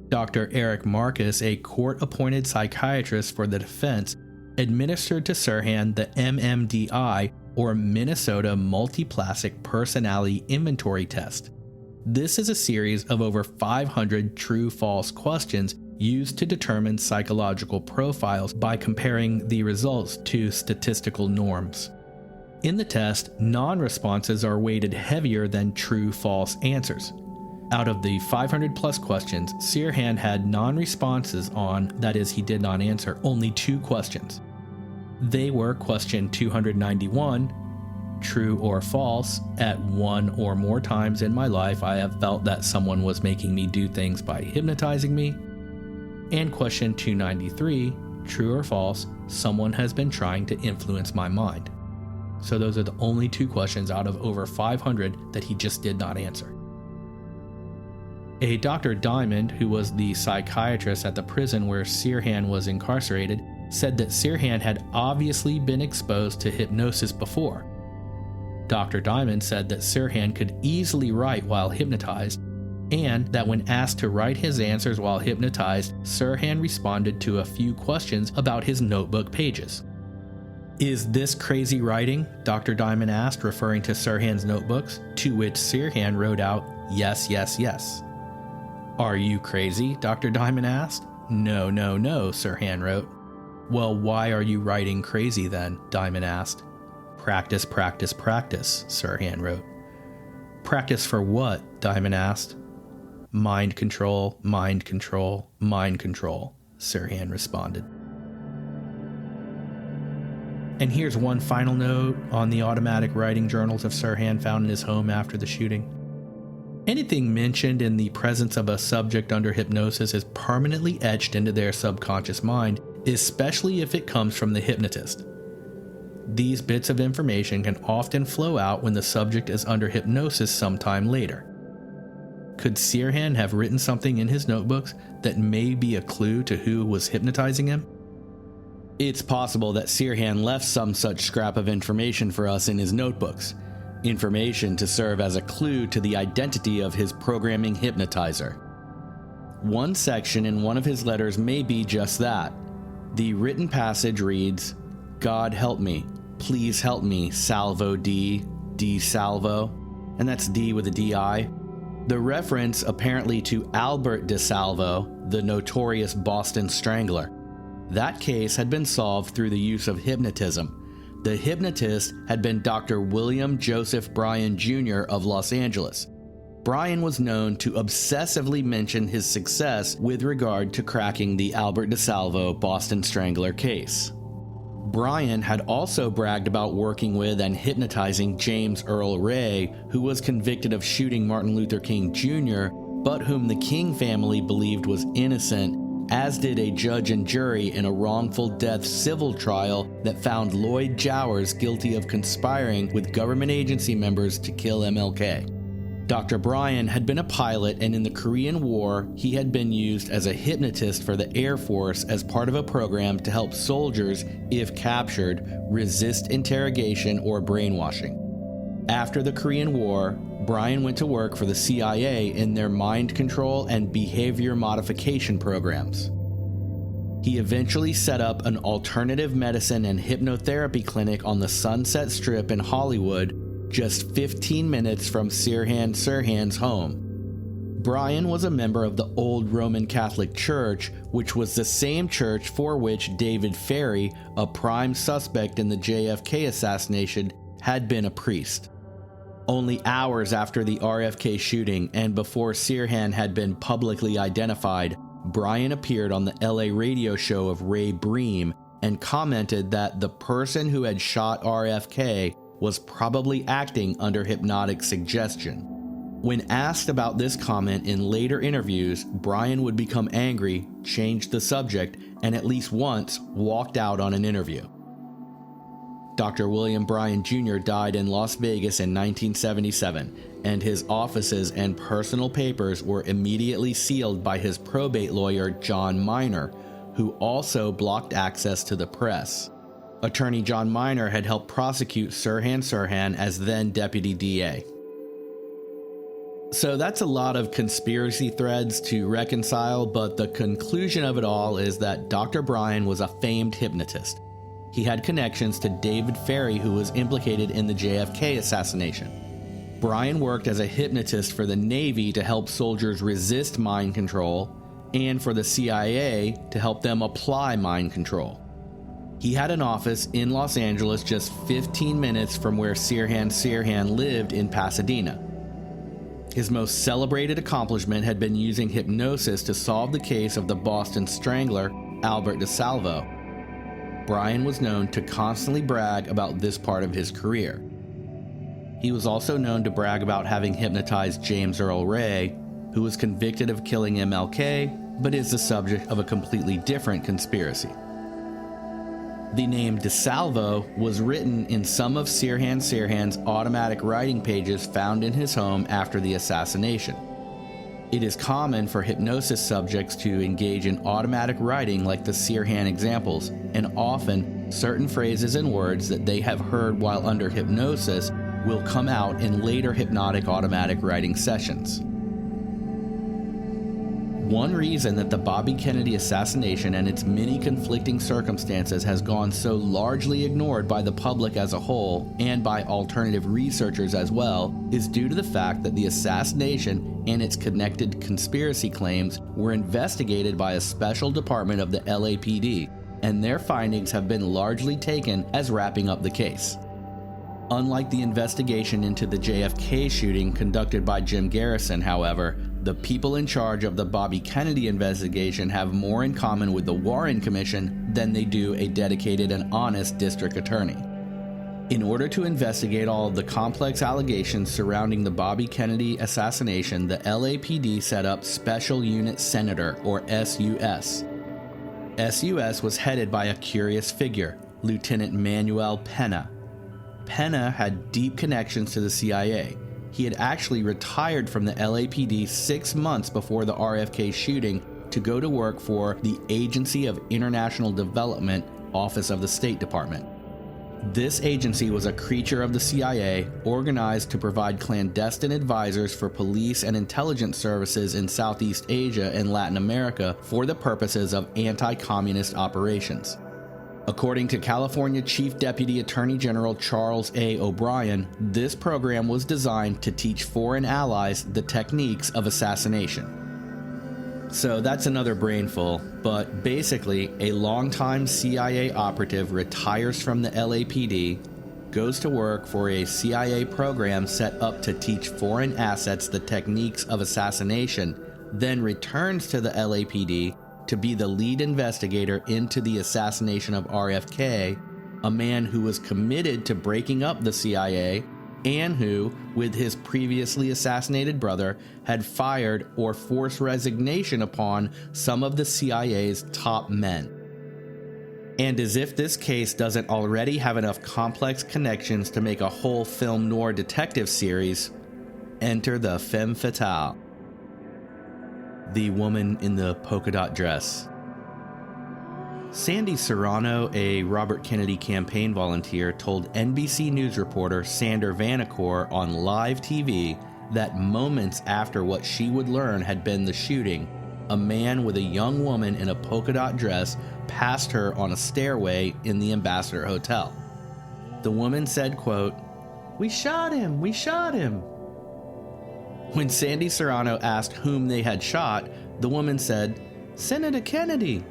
Dr. Eric Marcus, a court-appointed psychiatrist for the defense, administered to Sirhan the MMDI, or Minnesota Multiplastic Personality Inventory Test. This is a series of over 500 true-false questions used to determine psychological profiles by comparing the results to statistical norms. In the test, non-responses are weighted heavier than true-false answers. Out of the 500-plus questions, Sirhan had non-responses on, that is, he did not answer, only 2 questions. They were question 291, true or false, at one or more times in my life I have felt that someone was making me do things by hypnotizing me, and question 293, true or false, someone has been trying to influence my mind. So those are the only 2 questions out of over 500 that he just did not answer. A Dr. Diamond, who was the psychiatrist at the prison where Sirhan was incarcerated, said that Sirhan had obviously been exposed to hypnosis before. Dr. Diamond said that Sirhan could easily write while hypnotized, and that when asked to write his answers while hypnotized, Sirhan responded to a few questions about his notebook pages. "Is this crazy writing?" Dr. Diamond asked, referring to Sirhan's notebooks, to which Sirhan wrote out, "Yes, yes, yes." "Are you crazy?" Dr. Diamond asked. "No, no, no," Sirhan wrote. "Well, why are you writing crazy then?" Diamond asked. "Practice, practice, practice," Sirhan wrote. "Practice for what?" Diamond asked. "Mind control, mind control, mind control," Sirhan responded. And here's one final note on the automatic writing journals of Sirhan found in his home after the shooting. Anything mentioned in the presence of a subject under hypnosis is permanently etched into their subconscious mind, especially if it comes from the hypnotist. These bits of information can often flow out when the subject is under hypnosis sometime later. Could Sirhan have written something in his notebooks that may be a clue to who was hypnotizing him? It's possible that Sirhan left some such scrap of information for us in his notebooks, information to serve as a clue to the identity of his programming hypnotizer. One section in one of his letters may be just that. The written passage reads, "God help me, please help me, salvo D, D salvo," and that's D with a D-I. The reference apparently to Albert DeSalvo, the notorious Boston Strangler. That case had been solved through the use of hypnotism. The hypnotist had been Dr. William Joseph Bryan Jr. of Los Angeles. Bryan was known to obsessively mention his success with regard to cracking the Albert DeSalvo Boston Strangler case. Bryan had also bragged about working with and hypnotizing James Earl Ray, who was convicted of shooting Martin Luther King Jr., but whom the King family believed was innocent, as did a judge and jury in a wrongful death civil trial that found Lloyd Jowers guilty of conspiring with government agency members to kill MLK. Dr. Bryan had been a pilot, and in the Korean War, he had been used as a hypnotist for the Air Force as part of a program to help soldiers, if captured, resist interrogation or brainwashing. After the Korean War, Bryan went to work for the CIA in their mind control and behavior modification programs. He eventually set up an alternative medicine and hypnotherapy clinic on the Sunset Strip in Hollywood, just 15 minutes from Sirhan-Sirhan's home. Bryan was a member of the Old Roman Catholic Church, which was the same church for which David Ferrie, a prime suspect in the JFK assassination, had been a priest. Only hours after the RFK shooting and before Sirhan had been publicly identified, Bryan appeared on the LA radio show of Ray Bream and commented that the person who had shot RFK was probably acting under hypnotic suggestion. When asked about this comment in later interviews, Bryan would become angry, change the subject, and at least once walked out on an interview. Dr. William Bryan Jr. died in Las Vegas in 1977, and his offices and personal papers were immediately sealed by his probate lawyer, John Miner, who also blocked access to the press. Attorney John Miner had helped prosecute Sirhan-Sirhan as then Deputy DA. So that's a lot of conspiracy threads to reconcile, but the conclusion of it all is that Dr. Bryan was a famed hypnotist. He had connections to David Ferrie, who was implicated in the JFK assassination. Bryan worked as a hypnotist for the Navy to help soldiers resist mind control, and for the CIA to help them apply mind control. He had an office in Los Angeles just 15 minutes from where Sirhan-Sirhan lived in Pasadena. His most celebrated accomplishment had been using hypnosis to solve the case of the Boston Strangler, Albert DeSalvo. Bryan was known to constantly brag about this part of his career. He was also known to brag about having hypnotized James Earl Ray, who was convicted of killing MLK, but is the subject of a completely different conspiracy. The name DeSalvo was written in some of Sirhan-Sirhan's automatic writing pages found in his home after the assassination. It is common for hypnosis subjects to engage in automatic writing like the Sirhan examples, and often certain phrases and words that they have heard while under hypnosis will come out in later hypnotic automatic writing sessions. One reason that the Bobby Kennedy assassination and its many conflicting circumstances has gone so largely ignored by the public as a whole and by alternative researchers as well is due to the fact that the assassination and its connected conspiracy claims were investigated by a special department of the LAPD, and their findings have been largely taken as wrapping up the case. Unlike the investigation into the JFK shooting conducted by Jim Garrison, however, the people in charge of the Bobby Kennedy investigation have more in common with the Warren Commission than they do a dedicated and honest district attorney. In order to investigate all of the complex allegations surrounding the Bobby Kennedy assassination, the LAPD set up Special Unit Senator, or SUS. SUS was headed by a curious figure, Lieutenant Manuel Pena. Pena had deep connections to the CIA. He had actually retired from the LAPD 6 months before the RFK shooting to go to work for the Agency of International Development, Office of the State Department. This agency was a creature of the CIA, organized to provide clandestine advisors for police and intelligence services in Southeast Asia and Latin America for the purposes of anti-communist operations. According to California Chief Deputy Attorney General Charles A. O'Brien, this program was designed to teach foreign allies the techniques of assassination. So that's another brainful, but basically, a longtime CIA operative retires from the LAPD, goes to work for a CIA program set up to teach foreign assets the techniques of assassination, then returns to the LAPD to be the lead investigator into the assassination of RFK, a man who was committed to breaking up the CIA and who, with his previously assassinated brother, had fired or forced resignation upon some of the CIA's top men. And as if this case doesn't already have enough complex connections to make a whole film noir detective series, enter the femme fatale. The woman in the polka dot dress. Sandy Serrano, a Robert Kennedy campaign volunteer, told NBC News reporter Sander Vanacore on live TV that moments after what she would learn had been the shooting, a man with a young woman in a polka dot dress passed her on a stairway in the Ambassador Hotel. The woman said, quote, "We shot him, we shot him." When Sandy Serrano asked whom they had shot, the woman said, "Senator Kennedy."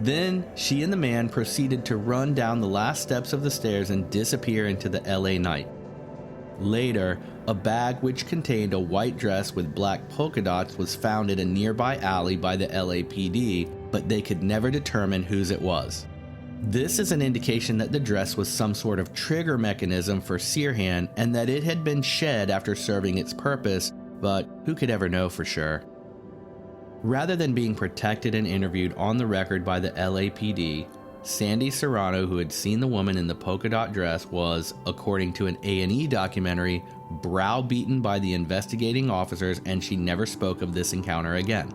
Then she and the man proceeded to run down the last steps of the stairs and disappear into the LA night. Later, a bag which contained a white dress with black polka dots was found in a nearby alley by the LAPD, but they could never determine whose it was. This is an indication that the dress was some sort of trigger mechanism for Sirhan and that it had been shed after serving its purpose, but who could ever know for sure? Rather than being protected and interviewed on the record by the LAPD, Sandy Serrano, who had seen the woman in the polka dot dress, was, according to an A&E documentary, browbeaten by the investigating officers, and she never spoke of this encounter again.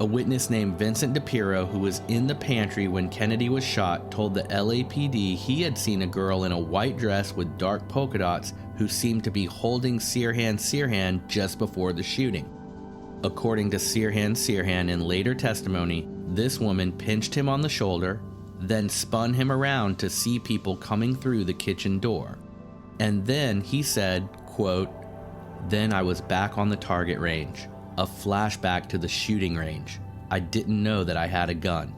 A witness named Vincent DePiro, who was in the pantry when Kennedy was shot, told the LAPD he had seen a girl in a white dress with dark polka dots who seemed to be holding Sirhan-Sirhan just before the shooting. According to Sirhan-Sirhan in later testimony, this woman pinched him on the shoulder, then spun him around to see people coming through the kitchen door. And then he said, quote, "Then I was back on the target range. A flashback to the shooting range. I didn't know that I had a gun."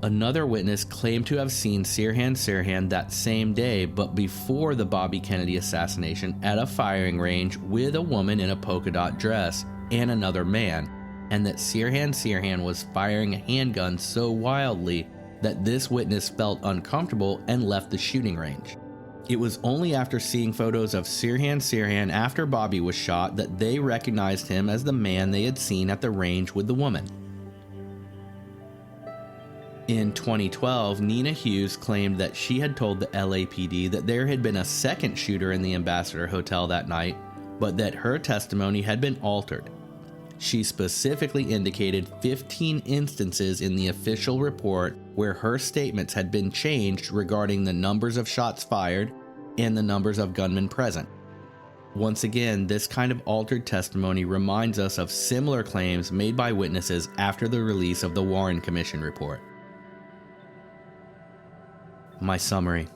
Another witness claimed to have seen Sirhan-Sirhan that same day, but before the Bobby Kennedy assassination, at a firing range with a woman in a polka dot dress and another man, and that Sirhan-Sirhan was firing a handgun so wildly that this witness felt uncomfortable and left the shooting range. It was only after seeing photos of Sirhan-Sirhan after Bobby was shot that they recognized him as the man they had seen at the range with the woman. In 2012, Nina Hughes claimed that she had told the LAPD that there had been a second shooter in the Ambassador Hotel that night, but that her testimony had been altered. She specifically indicated 15 instances in the official report where her statements had been changed regarding the numbers of shots fired and the numbers of gunmen present. Once again, this kind of altered testimony reminds us of similar claims made by witnesses after the release of the Warren Commission report. My summary.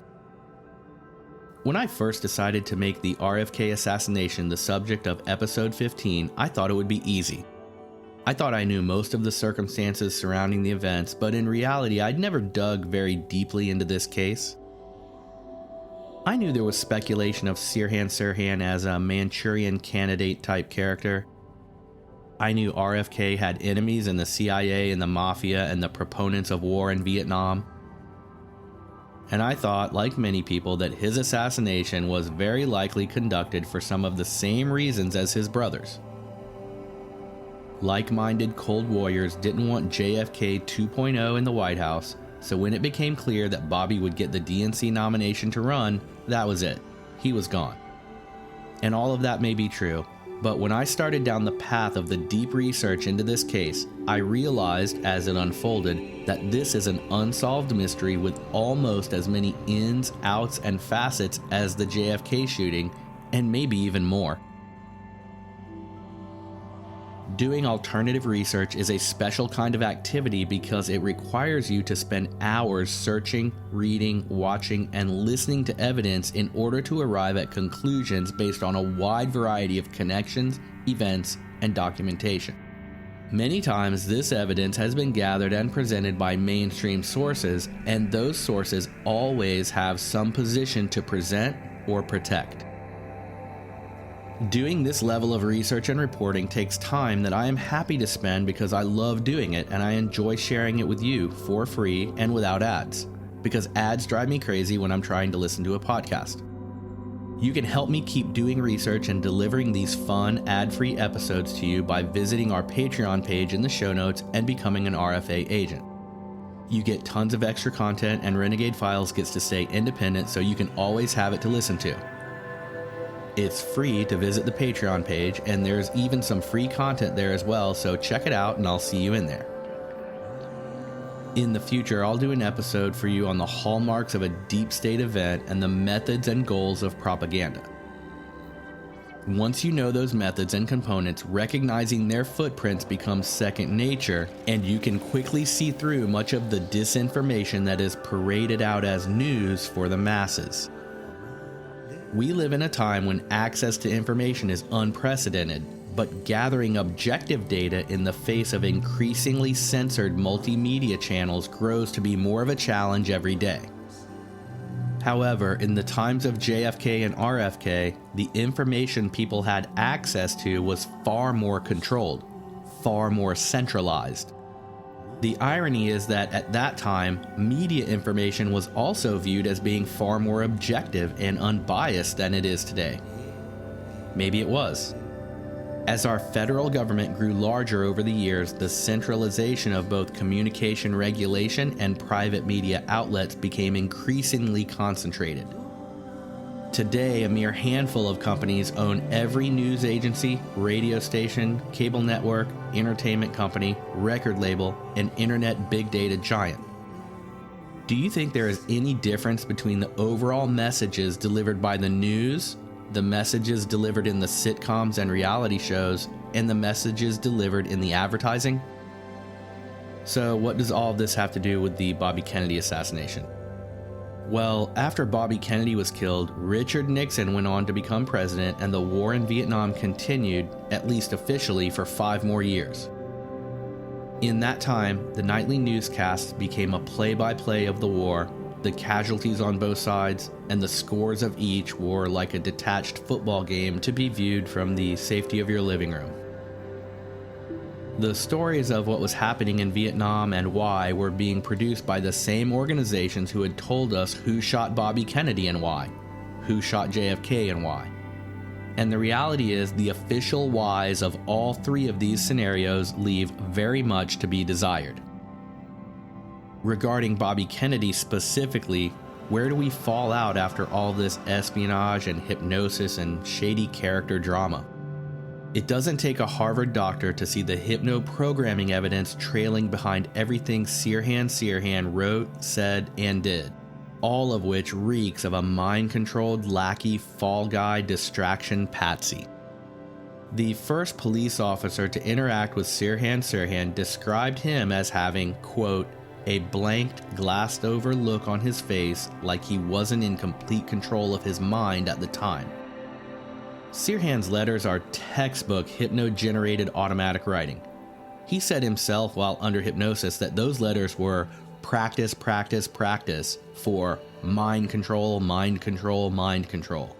When I first decided to make the RFK assassination the subject of episode 15, I thought it would be easy. I thought I knew most of the circumstances surrounding the events, but in reality, I'd never dug very deeply into this case. I knew there was speculation of Sirhan-Sirhan as a Manchurian candidate type character. I knew RFK had enemies in the CIA and the Mafia and the proponents of war in Vietnam. And I thought, like many people, that his assassination was very likely conducted for some of the same reasons as his brothers. Like-minded Cold Warriors didn't want JFK 2.0 in the White House, so when it became clear that Bobby would get the DNC nomination to run, that was it. He was gone. And all of that may be true, but when I started down the path of the deep research into this case, I realized as it unfolded that this is an unsolved mystery with almost as many ins, outs, and facets as the JFK shooting, and maybe even more. Doing alternative research is a special kind of activity because it requires you to spend hours searching, reading, watching, and listening to evidence in order to arrive at conclusions based on a wide variety of connections, events, and documentation. Many times, this evidence has been gathered and presented by mainstream sources, and those sources always have some position to present or protect. Doing this level of research and reporting takes time that I am happy to spend because I love doing it and I enjoy sharing it with you for free and without ads, because ads drive me crazy when I'm trying to listen to a podcast. You can help me keep doing research and delivering these fun, ad-free episodes to you by visiting our Patreon page in the show notes and becoming an RFA agent. You get tons of extra content, and Renegade Files gets to stay independent so you can always have it to listen to. It's free to visit the Patreon page, and there's even some free content there as well, so check it out and I'll see you in there. In the future, I'll do an episode for you on the hallmarks of a deep state event and the methods and goals of propaganda. Once you know those methods and components, recognizing their footprints becomes second nature, and you can quickly see through much of the disinformation that is paraded out as news for the masses. We live in a time when access to information is unprecedented, but gathering objective data in the face of increasingly censored multimedia channels grows to be more of a challenge every day. However, in the times of JFK and RFK, the information people had access to was far more controlled, far more centralized. The irony is that at that time, media information was also viewed as being far more objective and unbiased than it is today. Maybe it was. As our federal government grew larger over the years, the centralization of both communication regulation and private media outlets became increasingly concentrated. Today, a mere handful of companies own every news agency, radio station, cable network, entertainment company, record label, and internet big data giant. Do you think there is any difference between the overall messages delivered by the news, the messages delivered in the sitcoms and reality shows, and the messages delivered in the advertising? So what does all of this have to do with the Bobby Kennedy assassination? Well, after Bobby Kennedy was killed, Richard Nixon went on to become president, and the war in Vietnam continued, at least officially, for 5 more years. In that time, the nightly newscasts became a play-by-play of the war. The casualties on both sides and the scores of each were like a detached football game to be viewed from the safety of your living room. The stories of what was happening in Vietnam and why were being produced by the same organizations who had told us who shot Bobby Kennedy and why, who shot JFK and why. And the reality is the official whys of all three of these scenarios leave very much to be desired. Regarding Bobby Kennedy specifically, where do we fall out after all this espionage and hypnosis and shady character drama? It doesn't take a Harvard doctor to see the hypno-programming evidence trailing behind everything Sirhan-Sirhan wrote, said, and did, all of which reeks of a mind-controlled lackey, fall guy, distraction patsy. The first police officer to interact with Sirhan-Sirhan described him as having, quote, a blanked, glassed-over look on his face like he wasn't in complete control of his mind at the time. Sirhan's letters are textbook hypno-generated automatic writing. He said himself while under hypnosis that those letters were practice, practice, practice for mind control, mind control, mind control.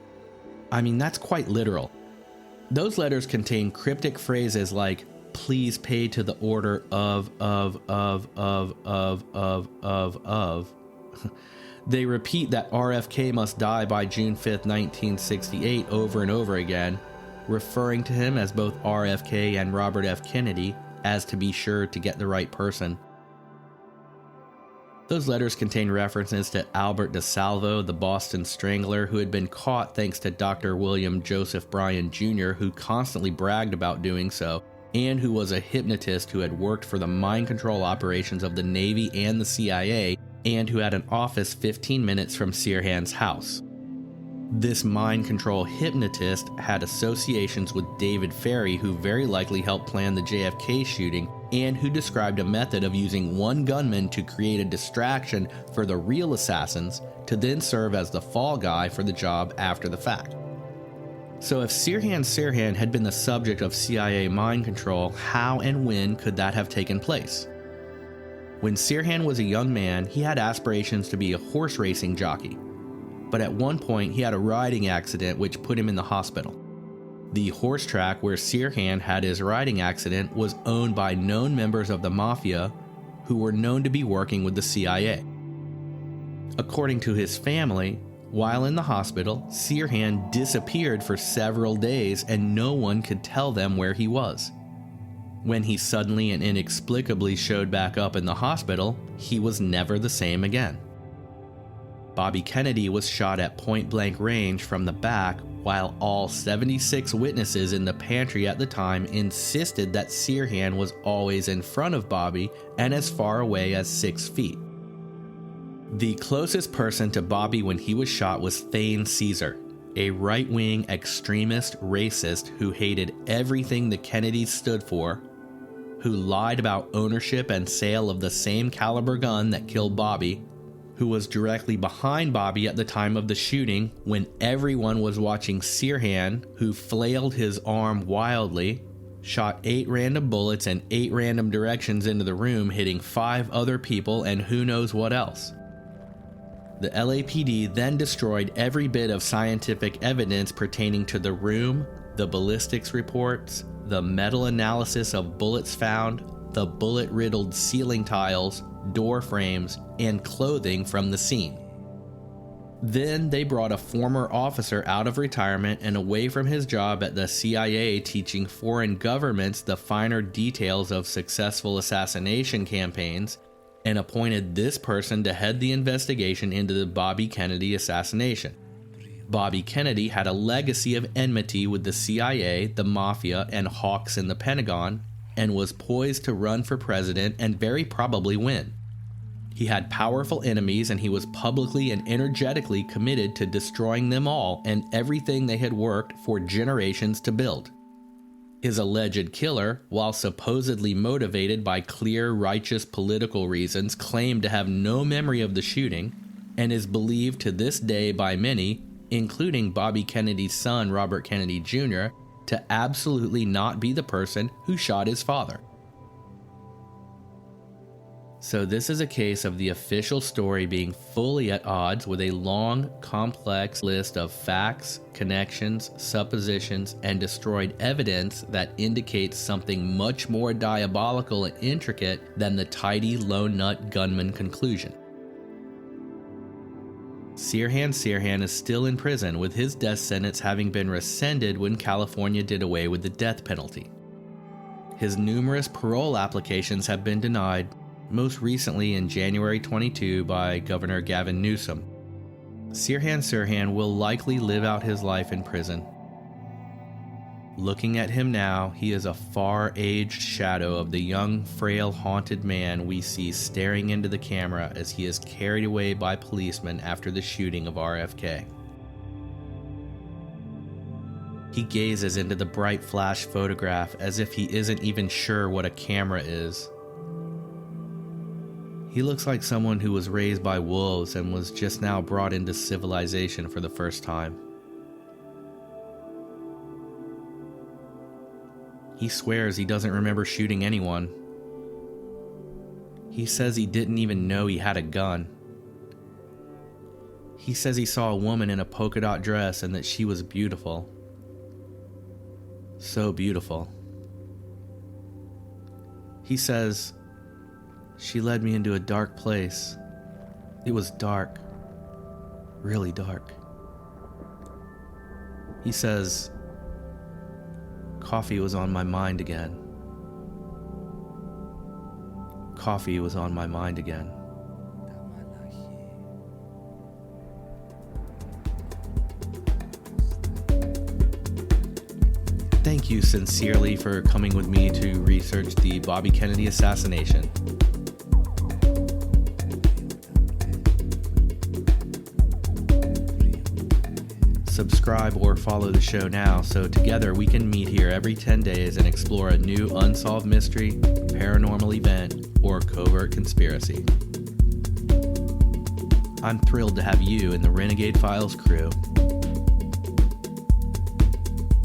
I mean, that's quite literal. Those letters contain cryptic phrases like, please pay to the order of. They repeat that RFK must die by June 5th, 1968 over and over again, referring to him as both RFK and Robert F. Kennedy, as to be sure to get the right person. Those letters contain references to Albert DeSalvo, the Boston Strangler, who had been caught thanks to Dr. William Joseph Bryan Jr., who constantly bragged about doing so, and who was a hypnotist who had worked for the mind control operations of the Navy and the CIA, and who had an office 15 minutes from Sirhan's house. This mind control hypnotist had associations with David Ferrie, who very likely helped plan the JFK shooting, and who described a method of using one gunman to create a distraction for the real assassins to then serve as the fall guy for the job after the fact. So if Sirhan-Sirhan had been the subject of CIA mind control, how and when could that have taken place? When Sirhan was a young man, he had aspirations to be a horse racing jockey, but at one point he had a riding accident which put him in the hospital. The horse track where Sirhan had his riding accident was owned by known members of the mafia who were known to be working with the CIA. According to his family, while in the hospital, Sirhan disappeared for several days and no one could tell them where he was. When he suddenly and inexplicably showed back up in the hospital, he was never the same again. Bobby Kennedy was shot at point-blank range from the back, while all 76 witnesses in the pantry at the time insisted that Sirhan was always in front of Bobby and as far away as 6 feet. The closest person to Bobby when he was shot was Thane Caesar, a right-wing extremist racist who hated everything the Kennedys stood for, who lied about ownership and sale of the same caliber gun that killed Bobby, who was directly behind Bobby at the time of the shooting when everyone was watching Sirhan, who flailed his arm wildly, shot 8 random bullets in 8 random directions into the room, hitting 5 other people and who knows what else. The LAPD then destroyed every bit of scientific evidence pertaining to the room, the ballistics reports, the metal analysis of bullets found, the bullet-riddled ceiling tiles, door frames, and clothing from the scene. Then they brought a former officer out of retirement and away from his job at the CIA teaching foreign governments the finer details of successful assassination campaigns, and appointed this person to head the investigation into the Bobby Kennedy assassination. Bobby Kennedy had a legacy of enmity with the CIA, the Mafia, and hawks in the Pentagon, and was poised to run for president and very probably win. He had powerful enemies and he was publicly and energetically committed to destroying them all and everything they had worked for generations to build. His alleged killer, while supposedly motivated by clear, righteous political reasons, claimed to have no memory of the shooting, and is believed to this day by many, including Bobby Kennedy's son Robert Kennedy Jr., to absolutely not be the person who shot his father. So this is a case of the official story being fully at odds with a long, complex list of facts, connections, suppositions, and destroyed evidence that indicates something much more diabolical and intricate than the tidy lone nut gunman conclusion. Sirhan-Sirhan is still in prison, with his death sentence having been rescinded when California did away with the death penalty. His numerous parole applications have been denied, most recently in January 22 by Governor Gavin Newsom. Sirhan-Sirhan will likely live out his life in prison. Looking at him now, he is a far-aged shadow of the young, frail, haunted man we see staring into the camera as he is carried away by policemen after the shooting of RFK. He gazes into the bright flash photograph as if he isn't even sure what a camera is. He looks like someone who was raised by wolves and was just now brought into civilization for the first time. He swears he doesn't remember shooting anyone. He says he didn't even know he had a gun. He says he saw a woman in a polka dot dress and that she was beautiful. So beautiful. He says, "She led me into a dark place. It was dark. Really dark." He says, "Coffee was on my mind again. Coffee was on my mind again." Thank you sincerely for coming with me to research the Bobby Kennedy assassination. Subscribe or follow the show now so together we can meet here every 10 days and explore a new unsolved mystery, paranormal event, or covert conspiracy. I'm thrilled to have you in the Renegade Files crew.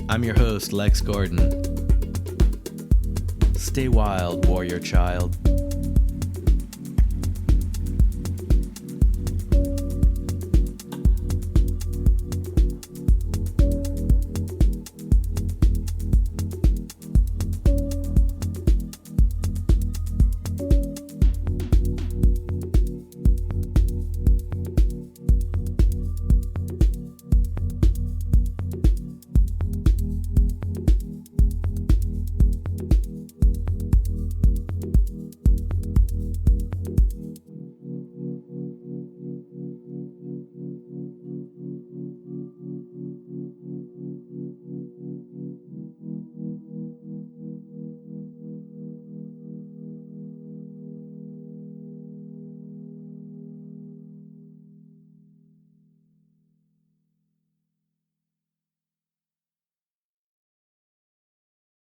I'm your host, Lex Gordon. Stay wild, warrior child.